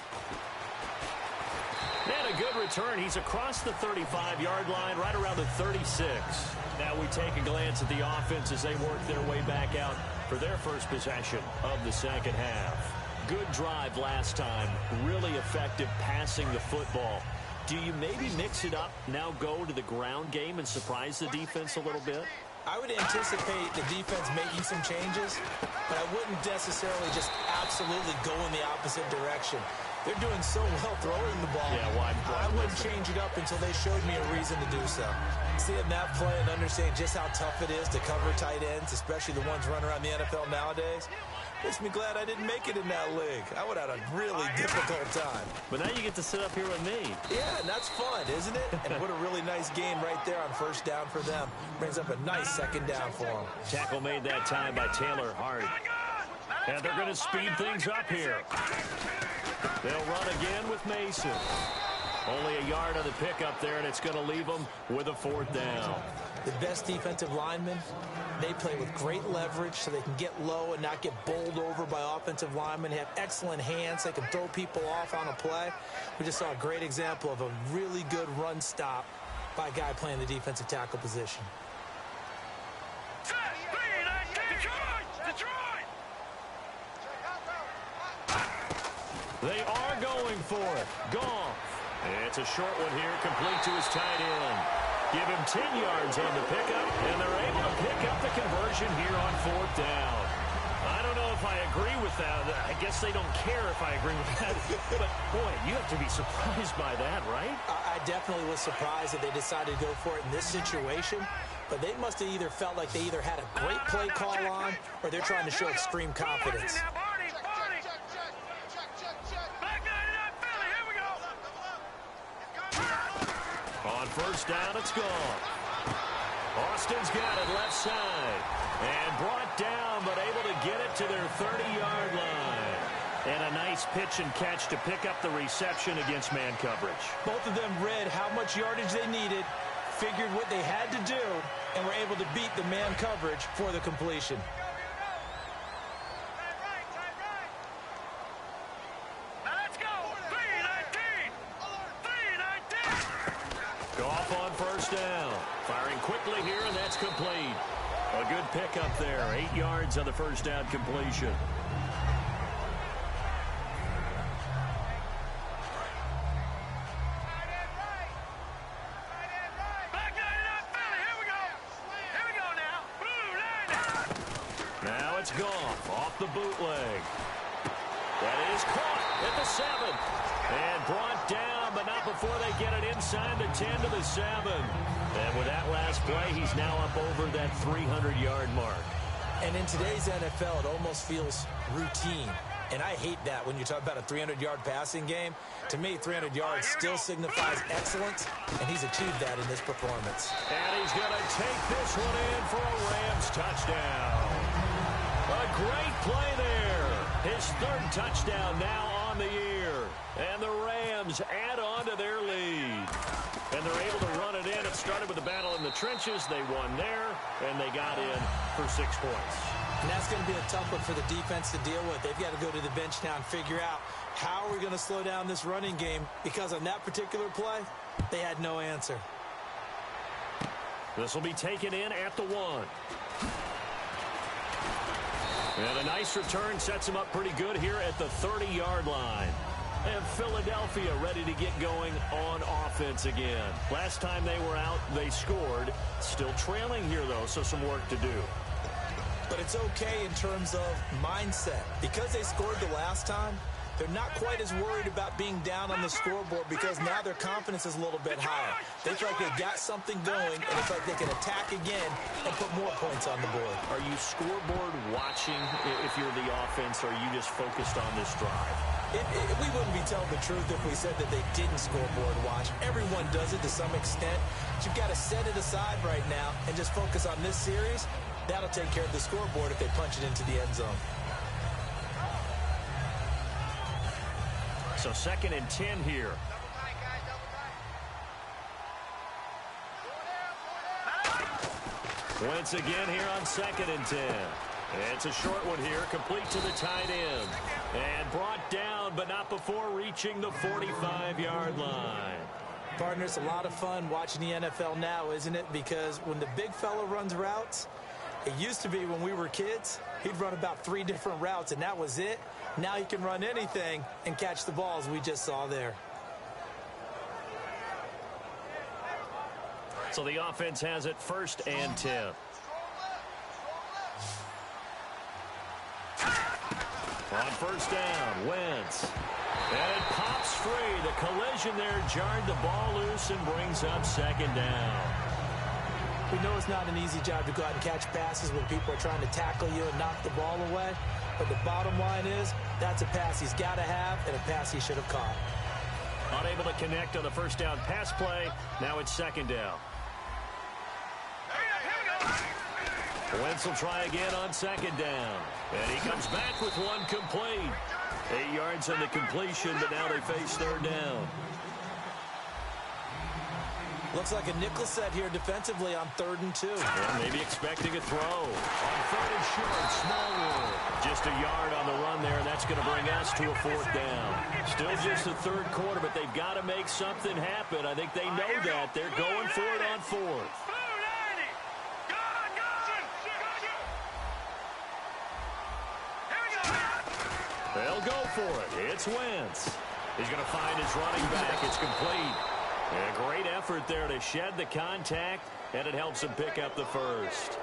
And a good return. He's across the 35-yard line, right around the 36. Now we take a glance at the offense as they work their way back out for their first possession of the second half. Good drive last time. Really effective passing the football. Do you maybe mix it up, now go to the ground game and surprise the defense a little bit? I would anticipate the defense making some changes, but I wouldn't necessarily just absolutely go in the opposite direction. They're doing so well throwing the ball. Yeah, wide I wouldn't change it up until they showed me a reason to do so. Seeing that play and understanding just how tough it is to cover tight ends, especially the ones running around the NFL nowadays, makes me glad I didn't make it in that league. I would have had a really difficult time. But now you get to sit up here with me. Yeah, and that's fun, isn't it? And what a really nice game right there on first down for them. Brings up a nice second down for them. Tackle made that time by Taylor Hart. And they're going to speed things up here. They'll run again with Mason. Only a yard on the pickup there, and it's going to leave them with a fourth down. The best defensive linemen, they play with great leverage so they can get low and not get bowled over by offensive linemen. They have excellent hands. They can throw people off on a play. We just saw a great example of a really good run stop by a guy playing the defensive tackle position. They are going for it. Goff. It's a short one here, complete to his tight end. Give him 10 yards on the pickup, and they're able to pick up the conversion here on fourth down. I don't know if I agree with that. I guess they don't care if I agree with that. But, boy, you have to be surprised by that, right? I definitely was surprised that they decided to go for it in this situation. But they must have either felt like they either had a great play call on or they're trying to show extreme confidence. On first down, it's gone. Austin's got it left side. And brought down, but able to get it to their 30-yard line. And a nice pitch and catch to pick up the reception against man coverage. Both of them read how much yardage they needed, figured what they had to do, and were able to beat the man coverage for the completion. Goff on first down. Firing quickly here, and that's complete. A good pickup there. 8 yards on the first down completion. Now it's Goff off the bootleg. That is caught at the 7. And brought down, but not before they get it inside the 10 to the 7. And with that last play, he's now up over that 300-yard mark. And in today's NFL, it almost feels routine. And I hate that when you talk about a 300-yard passing game. To me, 300 yards still signifies excellence, and he's achieved that in this performance. And he's going to take this one in for a Rams touchdown. A great play there. His third touchdown now on the year. And the Rams add on to their lead. And they're able to run it in. It started with a battle in the trenches. They won there, and they got in for 6 points. And that's going to be a tough one for the defense to deal with. They've got to go to the bench now and figure out how are we going to slow down this running game, because on that particular play, they had no answer. This will be taken in at the 1. And a nice return sets him up pretty good here at the 30-yard line. And Philadelphia ready to get going on offense again. Last time they were out, they scored. Still trailing here, though, so some work to do. But it's okay in terms of mindset. Because they scored the last time, they're not quite as worried about being down on the scoreboard because now their confidence is a little bit higher. They feel like they've got something going, and they feel like they can attack again and put more points on the board. Are you scoreboard watching if you're the offense, or are you just focused on this drive? We wouldn't be telling the truth if we said that they didn't scoreboard watch. Everyone does it to some extent. But you've got to set it aside right now and just focus on this series. That'll take care of the scoreboard if they punch it into the end zone. So 2nd and 10 here. Wentz again here on 2nd and 10. It's a short one here, complete to the tight end. And brought down, but not before reaching the 45-yard line. Partner, it's a lot of fun watching the NFL now, isn't it? Because when the big fella runs routes, it used to be when we were kids, he'd run about 3 different routes, and that was it. Now he can run anything and catch the balls we just saw there. So the offense has it 1st and 10. On 1st down, Wentz. And it pops free. The collision there jarred the ball loose and brings up 2nd down. We know it's not an easy job to go out and catch passes when people are trying to tackle you and knock the ball away. But the bottom line is, that's a pass he's got to have and a pass he should have caught. Unable to connect on the 1st down pass play. Now it's 2nd down. Wentz will try again on 2nd down. And he comes back with one complete. 8 yards on the completion, but now they face 3rd down. Looks like a nickel set here defensively on 3rd and 2. And maybe expecting a throw. On 3rd and short, Smallwood. Just a yard on the run there. That's going to bring us to a 4th down. Still just the 3rd quarter, but they've got to make something happen. I think they know that. They're going for it on 4th. They'll go for it. It's Wentz. He's going to find his running back. It's complete. And a great effort there to shed the contact, and it helps him pick up the 1st.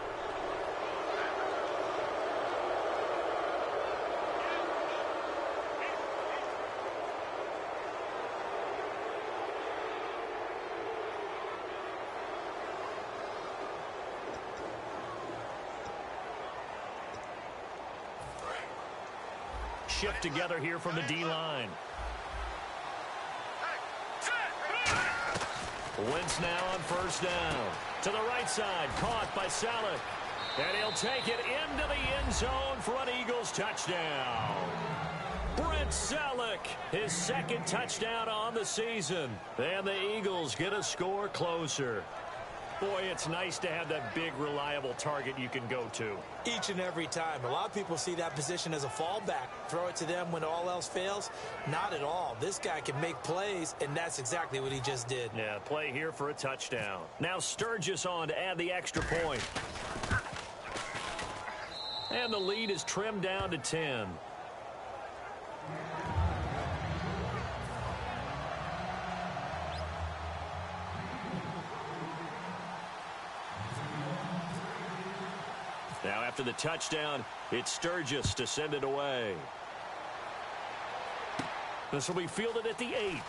Shift together here from the D-line. Wentz now on 1st down. To the right side, caught by Selleck. And he'll take it into the end zone for an Eagles touchdown. Brent Selleck, his 2nd touchdown on the season. And the Eagles get a score closer. Boy, it's nice to have that big, reliable target you can go to. Each and every time. A lot of people see that position as a fallback. Throw it to them when all else fails. Not at all. This guy can make plays, and that's exactly what he just did. Yeah, play here for a touchdown. Now Sturgis on to add the extra point. And the lead is trimmed down to 10. Now after the touchdown, it's Sturgis to send it away. This will be fielded at the 8.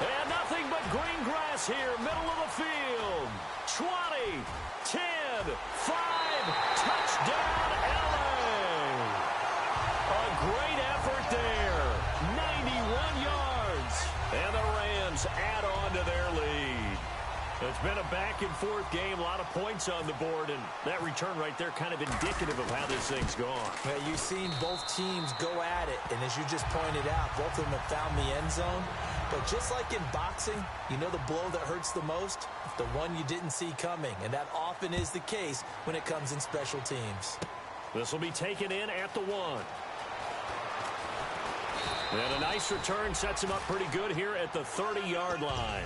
And nothing but green grass here, middle of the field. 20, 10, 5, touchdown LA. A great effort there. 91 yards. And the Rams add on to their lead. It's been a back-and-forth game, a lot of points on the board, and that return right there kind of indicative of how this thing's gone. Well, you've seen both teams go at it, and as you just pointed out, both of them have found the end zone. But just like in boxing, you know the blow that hurts the most? The one you didn't see coming, and that often is the case when it comes in special teams. This will be taken in at the 1. And a nice return sets him up pretty good here at the 30-yard line.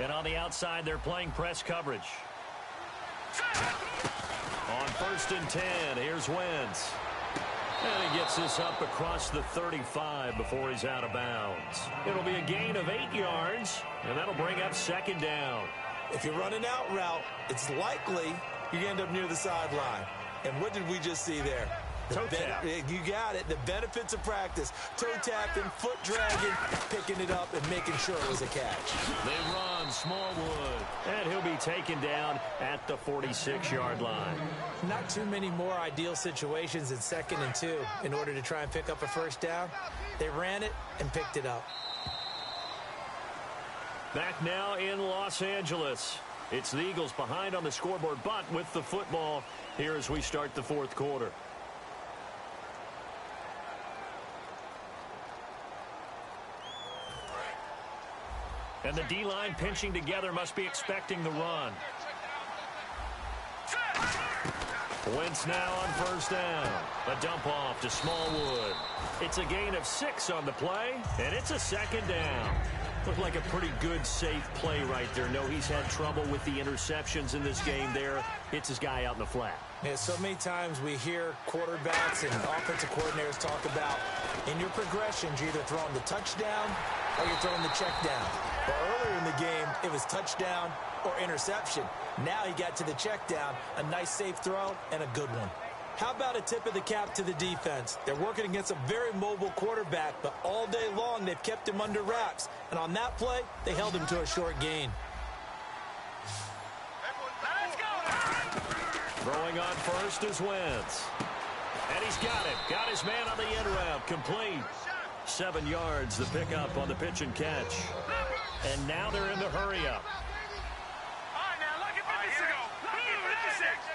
And on the outside, they're playing press coverage. On 1st and 10, here's Wentz. And he gets this up across the 35 before he's out of bounds. It'll be a gain of 8 yards, and that'll bring up second down. If you're running out route, it's likely you end up near the sideline. And what did we just see there? Toe tap. You got it. The benefits of practice. Toe tapping, foot dragging, picking it up, and making sure it was a catch. They run Smallwood. And he'll be taken down at the 46-yard line. Not too many more ideal situations in 2nd and 2 in order to try and pick up a first down. They ran it and picked it up. Back now in Los Angeles. It's the Eagles behind on the scoreboard, but with the football here as we start the 4th quarter. And the D-line pinching together must be expecting the run. Wentz now on first down. A dump off to Smallwood. It's a gain of 6 on the play, and it's a 2nd down. Looked like a pretty good, safe play right there. No, he's had trouble with the interceptions in this game there. Hits his guy out in the flat. Yeah, so many times we hear quarterbacks and offensive coordinators talk about in your progressions, you're either throwing the touchdown or you're throwing the check down. But earlier in the game, it was touchdown or interception. Now he got to the check down, a nice safe throw, and a good one. How about a tip of the cap to the defense? They're working against a very mobile quarterback, but all day long they've kept him under wraps. And on that play, they held him to a short gain. Let's go! Throwing on first is Wentz. And he's got it. Got his man on the in route. Complete. 7 yards, the pickup on the pitch and catch. And now they're in the hurry up. All right, now look at 56. Look at 56.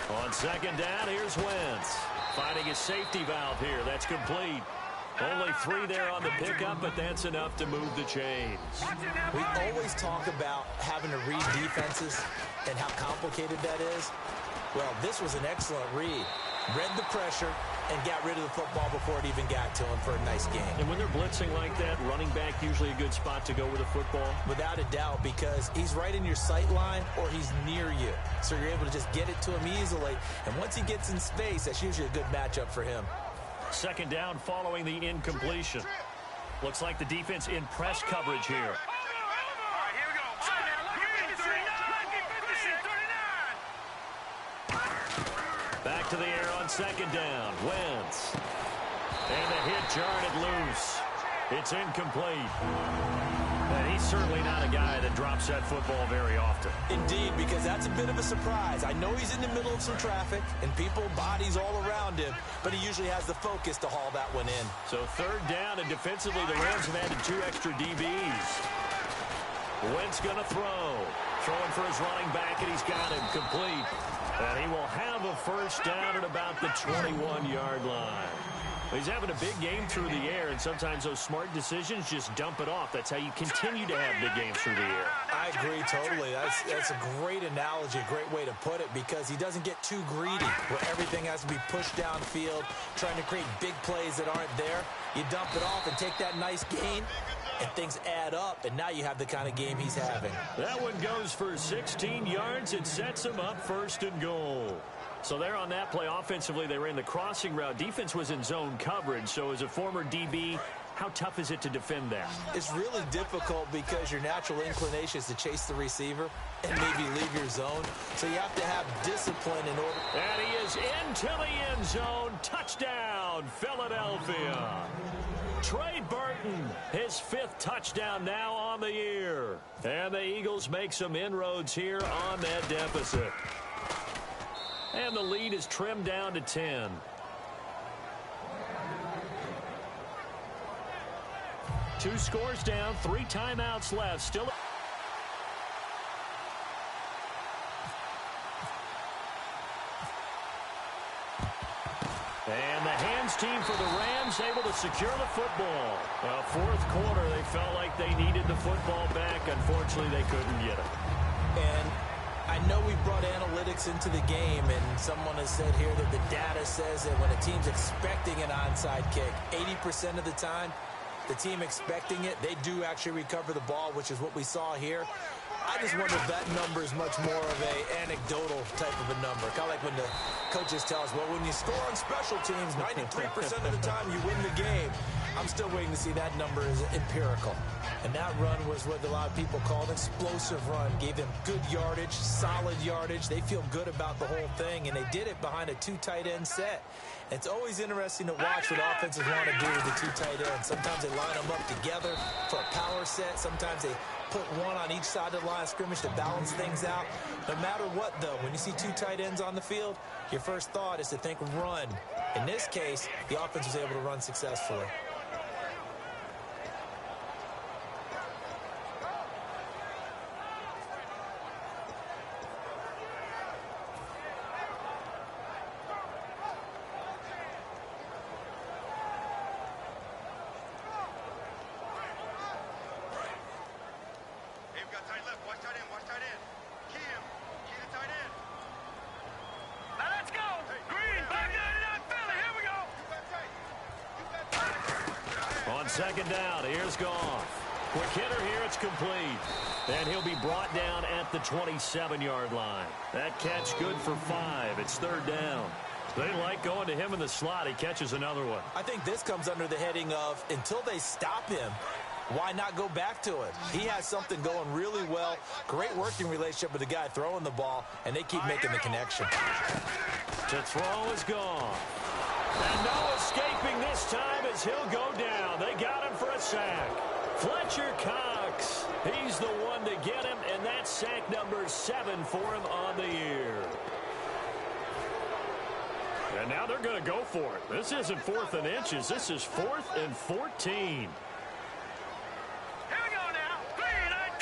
On 2nd down, here's Wentz. Finding his safety valve here. That's complete. Only 3 there on the pickup, but that's enough to move the chains. We always talk about having to read defenses and how complicated that is. Well, this was an excellent read. Read the pressure and got rid of the football before it even got to him for a nice game. And when they're blitzing like that, running back usually a good spot to go with a football? Without a doubt, because he's right in your sight line or he's near you. So you're able to just get it to him easily. And once he gets in space, that's usually a good matchup for him. 2nd down following the incompletion. Looks like the defense in press coverage here. All right, here we go. All right, now look at 59. Look at 59. Back to the air on 2nd down. Wentz. And the hit jarred it loose. It's incomplete. And he's certainly not a guy that drops that football very often. Indeed, because that's a bit of a surprise. I know he's in the middle of some traffic and people, bodies all around him, but he usually has the focus to haul that one in. So 3rd down, and defensively the Rams have added 2 extra DBs. Wentz going to throw. Throwing for his running back, and he's got him complete. And he will have a first down at about the 21-yard line. He's having a big game through the air, and sometimes those smart decisions just dump it off. That's how you continue to have big games through the air. I agree totally. That's a great analogy, a great way to put it, because he doesn't get too greedy where everything has to be pushed downfield, trying to create big plays that aren't there. You dump it off and take that nice gain, and things add up, and now you have the kind of game he's having. That one goes for 16 yards. It sets him up 1st and goal. So there on that play, offensively, they ran the crossing route. Defense was in zone coverage. So as a former DB, how tough is it to defend that? It's really difficult because your natural inclination is to chase the receiver and maybe leave your zone. So you have to have discipline in order. And he is into the end zone. Touchdown, Philadelphia. Trey Burton, his 5th touchdown now on the year. And the Eagles make some inroads here on that deficit. And the lead is trimmed down to 10. Two scores down, 3 timeouts left. Still. And the hands team for the Rams able to secure the football. 4th quarter, they felt like they needed the football back. Unfortunately, they couldn't get it. And I know we brought analytics into the game, and someone has said here that the data says that when a team's expecting an onside kick, 80% of the time, the team expecting it, they do actually recover the ball, which is what we saw here. I just wonder if that number is much more of a anecdotal type of a number. Kind of like when the coaches tell us, well, when you score on special teams, 93% of the time you win the game. I'm still waiting to see that number is empirical. And that run was what a lot of people call an explosive run. Gave them good yardage, solid yardage. They feel good about the whole thing, and they did it behind a 2 tight end set. It's always interesting to watch what offenses want to do with the 2 tight ends. Sometimes they line them up together for a power set. Sometimes they put one on each side of the line of scrimmage to balance things out. No matter what, though, when you see 2 tight ends on the field, your first thought is to think run. In this case, the offense was able to run successfully. Second down, here's Goff. Quick hitter here, it's complete. And he'll be brought down at the 27-yard line. That catch good for 5. It's 3rd down. They like going to him in the slot. He catches another one. I think this comes under the heading of, until they stop him, why not go back to it? He has something going really well. Great working relationship with the guy throwing the ball, and they keep making the connection. To throw is Goff. And no escaping this time as he'll go down. They got him for a sack. Fletcher Cox, he's the one to get him, and that's sack number 7 for him on the year. And now they're going to go for it. This isn't 4th and inches. This is 4th and 14. Here we go now. 3, 9,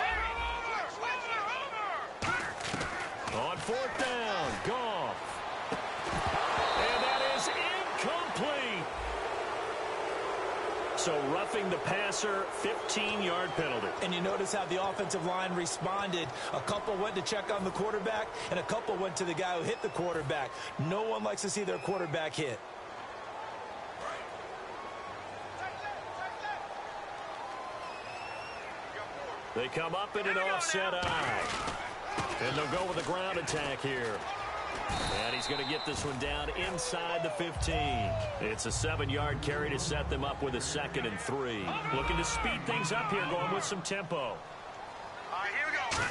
10. On 4th down, Goff. And that is incomplete. So roughing the passer, 15-yard penalty. And you notice how the offensive line responded. A couple went to check on the quarterback, and a couple went to the guy who hit the quarterback. No one likes to see their quarterback hit. They come up in an offset eye. And they'll go with a ground attack here. And he's going to get this one down inside the 15. It's a 7-yard carry to set them up with a 2nd and 3. Looking to speed things up here, going with some tempo. All right, here we go.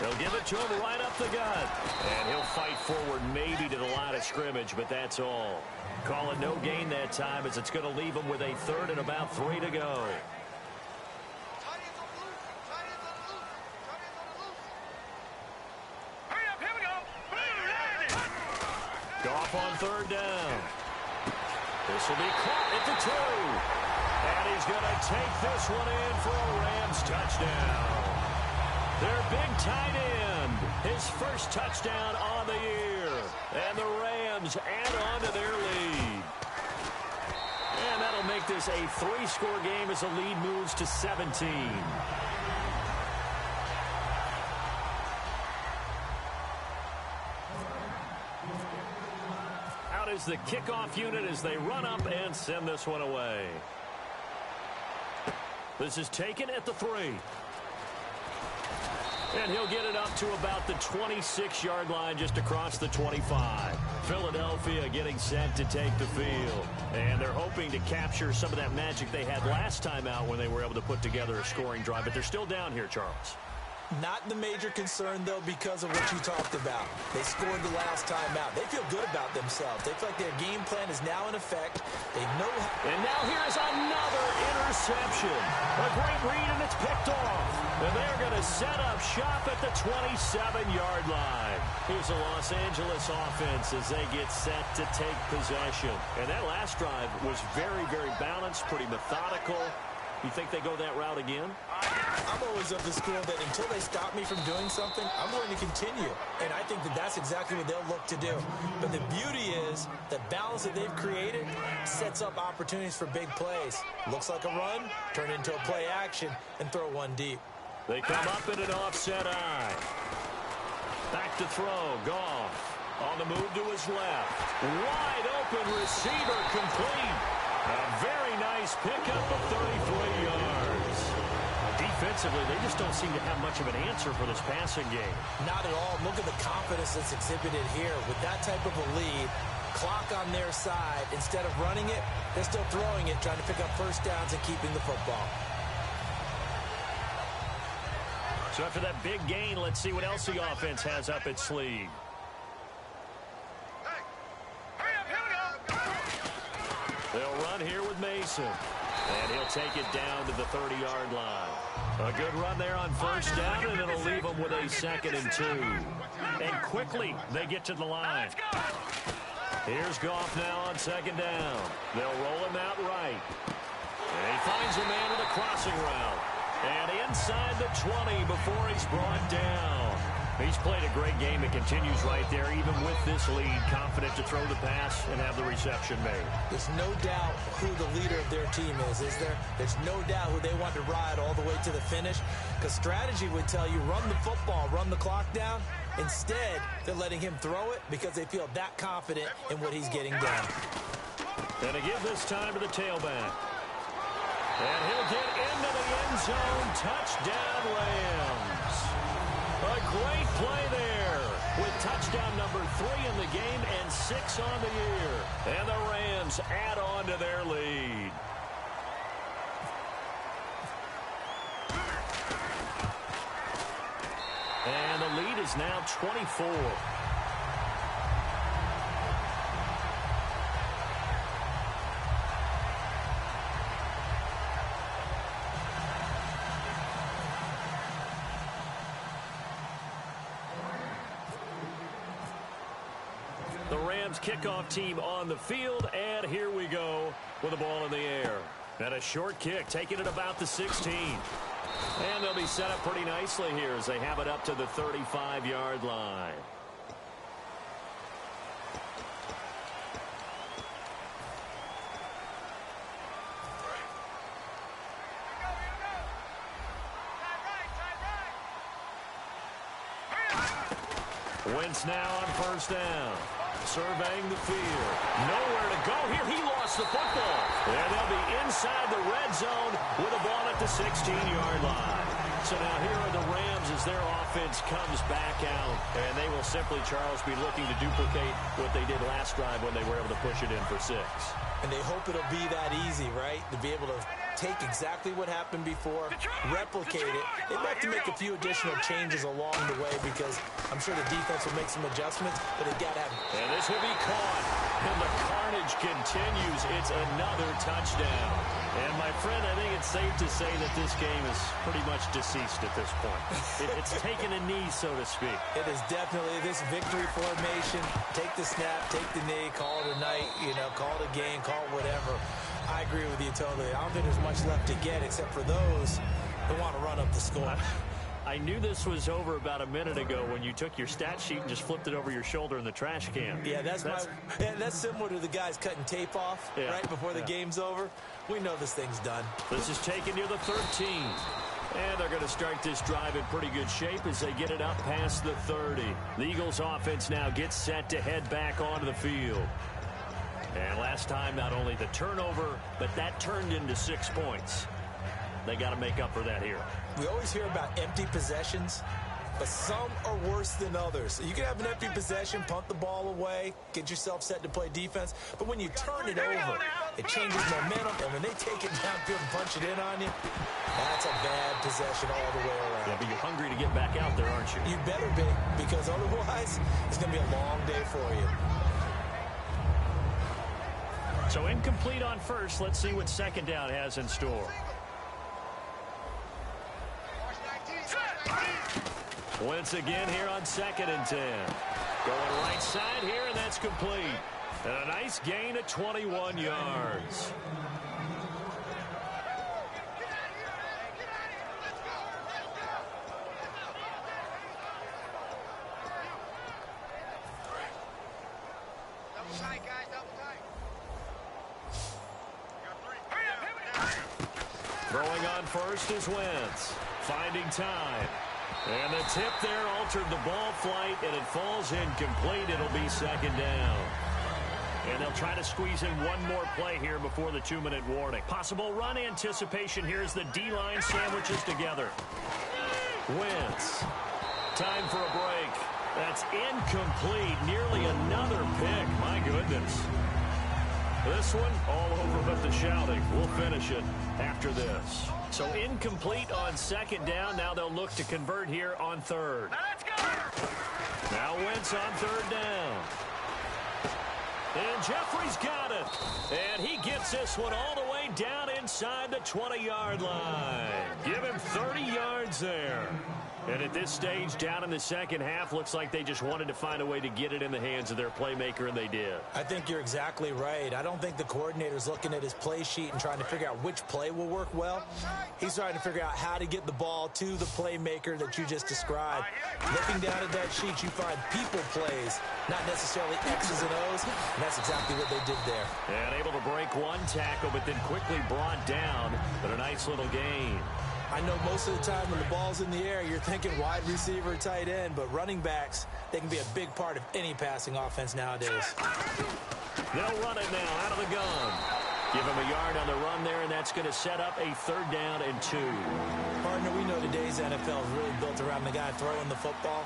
They'll give it to him right up the gut. And he'll fight forward maybe to the line of scrimmage, but that's all. Call it no gain that time as it's going to leave him with a 3rd and about 3 to go. Goff on 3rd down. This will be caught at the 2. And he's going to take this one in for a Rams touchdown. Their big tight end, his first touchdown on the year. And the Rams add on to their lead. And that'll make this a 3-score game as the lead moves to 17. Is the kickoff unit as they run up and send this one away. This is taken at the 3. And he'll get it up to about the 26-yard line just across the 25. Philadelphia getting set to take the field. And they're hoping to capture some of that magic they had last time out when they were able to put together a scoring drive. But they're still down here, Charles. Not the major concern, though, because of what you talked about. They scored the last time out. They feel good about themselves. They feel like their game plan is now in effect. They know how. And now here's another interception. A great read, and it's picked off. And they're going to set up shop at the 27-yard line. Here's the Los Angeles offense as they get set to take possession. And that last drive was very, very balanced, pretty methodical. You think they go that route again? I'm always of the school that until they stop me from doing something, I'm going to continue. And I think that that's exactly what they'll look to do. But the beauty is the balance that they've created sets up opportunities for big plays. Looks like a run, turn into a play action, and throw one deep. They come up in an offset eye. Back to throw. Goff on the move to his left. Wide open receiver complete. A very nice pickup of 33 yards. offensively, they just don't seem to have much of an answer for this passing game. Not at all. Look at the confidence that's exhibited here. With that type of a lead, clock on their side, instead of running it, they're still throwing it, trying to pick up first downs and keeping the football. So after that big gain, let's see what else the offense has up its sleeve. They'll run here with Mason. And he'll take it down to the 30-yard line. A good run there on first down, and it'll leave them with a 2nd and 2. And quickly, they get to the line. Here's Goff now on 2nd down. They'll roll him out right. And he finds a man with a crossing route. And inside the 20 before he's brought down. He's played a great game. It continues right there, even with this lead. Confident to throw the pass and have the reception made. There's no doubt who the leader of their team is there? There's no doubt who they want to ride all the way to the finish. Because strategy would tell you, run the football, run the clock down. Instead, they're letting him throw it because they feel that confident in what he's getting done. And to give this time to the tailback. And he'll get into the end zone. Touchdown, Rams. A great play there with touchdown number 3 in the game and 6 on the year. And the Rams add on to their lead. And the lead is now 24. Kickoff team on the field, and here we go with the ball in the air. And a short kick, taking it about the 16. And they'll be set up pretty nicely here as they have it up to the 35-yard line. Wentz now on first down. Surveying the field. Nowhere to go here. He lost the football. And they'll be inside the red zone with a ball at the 16-yard line. So now here are the Rams as their offense comes back out. And they will simply, Charles, be looking to duplicate what they did last drive when they were able to push it in for 6. And they hope it'll be that easy, right? To be able to take exactly what happened before, replicate it. They might have to make a few additional changes along the way because I'm sure the defense will make some adjustments, but they got to have it. And this will be caught. And the carnage continues. It's another touchdown. And, my friend, I think it's safe to say that this game is pretty much deceased at this point. It's taken a knee, so to speak. It is definitely this victory formation. Take the snap, take the knee, call it a night, call it a game, call it whatever. I agree with you totally. I don't think there's much left to get except for those who want to run up the score. I knew this was over about a minute ago when you took your stat sheet and just flipped it over your shoulder in the trash can. Yeah, that's similar to the guys cutting tape off right before the game's over. We know this thing's done. This is taken near the 13. And they're going to start this drive in pretty good shape as they get it up past the 30. The Eagles offense now gets set to head back onto the field. And last time, not only the turnover, but that turned into 6 points. They got to make up for that here. We always hear about empty possessions, but some are worse than others. You can have an empty possession, punt the ball away, get yourself set to play defense, but when you turn it over, it changes momentum, and when they take it downfield and punch it in on you, that's a bad possession all the way around. Yeah, but you're hungry to get back out there, aren't you? You better be, because otherwise, it's going to be a long day for you. So incomplete on first. Let's see what 2nd down has in store. Once again here on 2nd and 10. Going right side here, and that's complete. And a nice gain of 21 yards. Throwing on first is Wentz. Finding time. And the tip there altered the ball flight, and it falls incomplete. It'll be 2nd down. And they'll try to squeeze in one more play here before the 2-minute warning. Possible run anticipation here as the D-line sandwiches together. Wentz. Time for a break. That's incomplete. Nearly another pick. My goodness. This one, all over but the shouting. We'll finish it after this. So incomplete on second down. Now they'll look to convert here on third. Now let's go. Now Wentz on third down. And Jeffrey's got it. And he gets this one all the way down inside the 20-yard line. Give him 30 yards there. And at this stage, down in the second half, looks like they just wanted to find a way to get it in the hands of their playmaker, and they did. I think you're exactly right. I don't think the coordinator's looking at his play sheet and trying to figure out which play will work well. He's trying to figure out how to get the ball to the playmaker that you just described. Looking down at that sheet, you find people plays, not necessarily X's and O's, and that's exactly what they did there. And able to break one tackle, but then quickly brought down, but a nice little gain. I know most of the time when the ball's in the air, you're thinking wide receiver, tight end, but running backs, they can be a big part of any passing offense nowadays. They'll run it now out of the gun. Give him a yard on the run there, and that's going to set up a 3rd down and 2. Partner, we know today's NFL is really built around the guy throwing the football.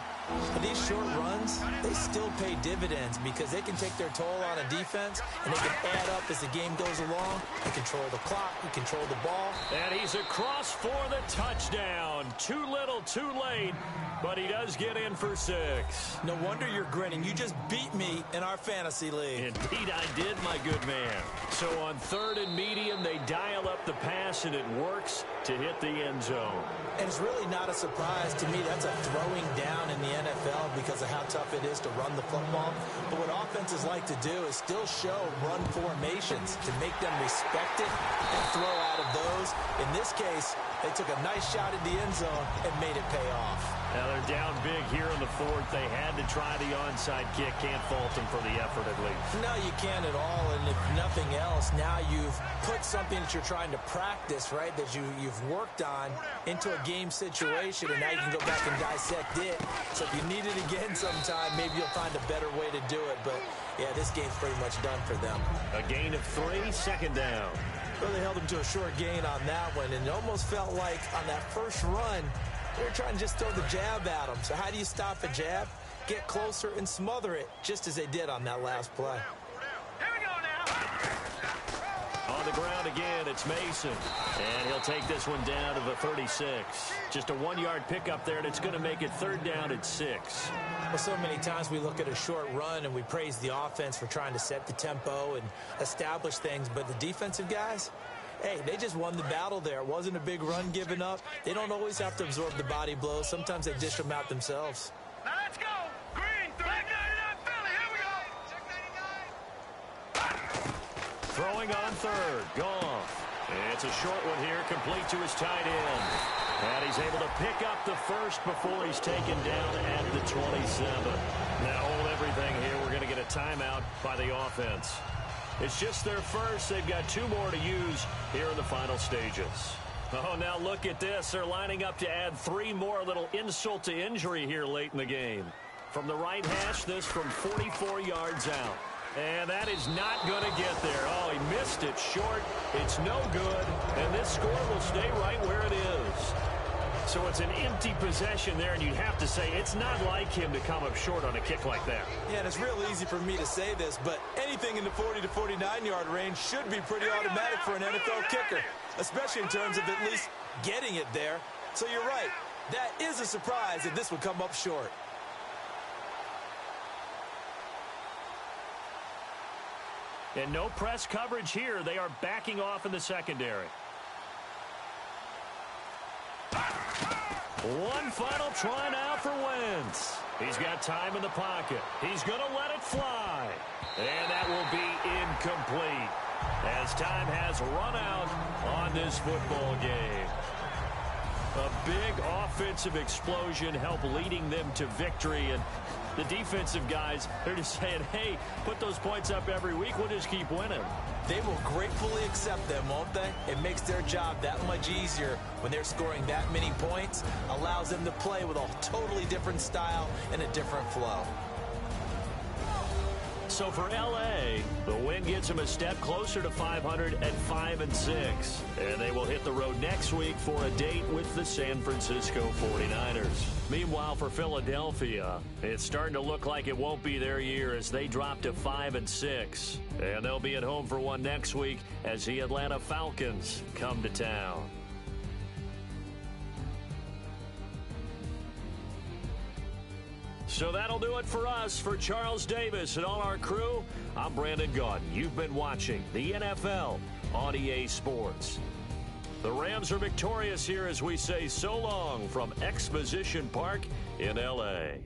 But these short runs, they still pay dividends because they can take their toll on a defense, and they can add up as the game goes along. They control the clock, they control the ball. And he's across for the touchdown. Too little, too late, but he does get in for 6. No wonder you're grinning. You just beat me in our fantasy league. Indeed I did, my good man. So on 3rd and medium, they dial up the pass, and it works to hit the end zone. And it's really not a surprise to me. That's a throwing down in the NFL because of how tough it is to run the football. But what offenses like to do is still show run formations to make them respect it and throw out of those. In this case, they took a nice shot at the end zone and made it pay off. Now they're down big here in the 4th. They had to try the onside kick. Can't fault them for the effort at least. No, you can't at all. And if nothing else, now you've put something that you're trying to practice, right, that you've worked on into a game situation, and now you can go back and dissect it. So if you need it again sometime, maybe you'll find a better way to do it. But, yeah, this game's pretty much done for them. A gain of 3, 2nd down. Well, they held him to a short gain on that one, and it almost felt like on that first run, they were trying to just throw the jab at him. So how do you stop a jab? Get closer and smother it, just as they did on that last play. Here we go now. On the ground again, it's Mason. And he'll take this one down to the 36. Just a 1-yard pickup there, and it's going to make it 3rd down and 6. Well, so many times we look at a short run and we praise the offense for trying to set the tempo and establish things, but the defensive guys, hey, they just won the battle there. It wasn't a big run given up. They don't always have to absorb the body blows. Sometimes they dish them out themselves. Now let's go. Green, 99 Philly. Here we go. Throwing on 3rd. Goff. It's a short one here, complete to his tight end. And he's able to pick up the 1st before he's taken down at the 27. Now hold everything here. We're going to get a timeout by the offense. It's just their 1st. They've got 2 more to use here in the final stages. Oh, now look at this. They're lining up to add 3 more. A little insult to injury here late in the game. From the right hash, this from 44 yards out. And that is not going to get there. Oh, he missed it short. It's no good. And this score will stay right where it is. So it's an empty possession there, and you'd have to say it's not like him to come up short on a kick like that. Yeah, and it's real easy for me to say this, but anything in the 40 to 49-yard range should be pretty automatic for an NFL kicker, especially in terms of at least getting it there. So you're right. That is a surprise if this would come up short. And no press coverage here. They are backing off in the secondary. One final try now for Wentz. He's got time in the pocket. He's going to let it fly. And that will be incomplete as time has run out on this football game. A big offensive explosion helped leading them to victory. And the defensive guys, they're just saying, hey, put those points up every week. We'll just keep winning. They will gratefully accept them, won't they? It makes their job that much easier when they're scoring that many points. Allows them to play with a totally different style and a different flow. So for L.A., the win gets them a step closer to 500 at 5-6. And they will hit the road next week for a date with the San Francisco 49ers. Meanwhile, for Philadelphia, it's starting to look like it won't be their year as they drop to 5-6. And they'll be at home for one next week as the Atlanta Falcons come to town. So that'll do it for us. For Charles Davis and all our crew, I'm Brandon Gaudin. You've been watching the NFL on EA Sports. The Rams are victorious here as we say so long from Exposition Park in L.A.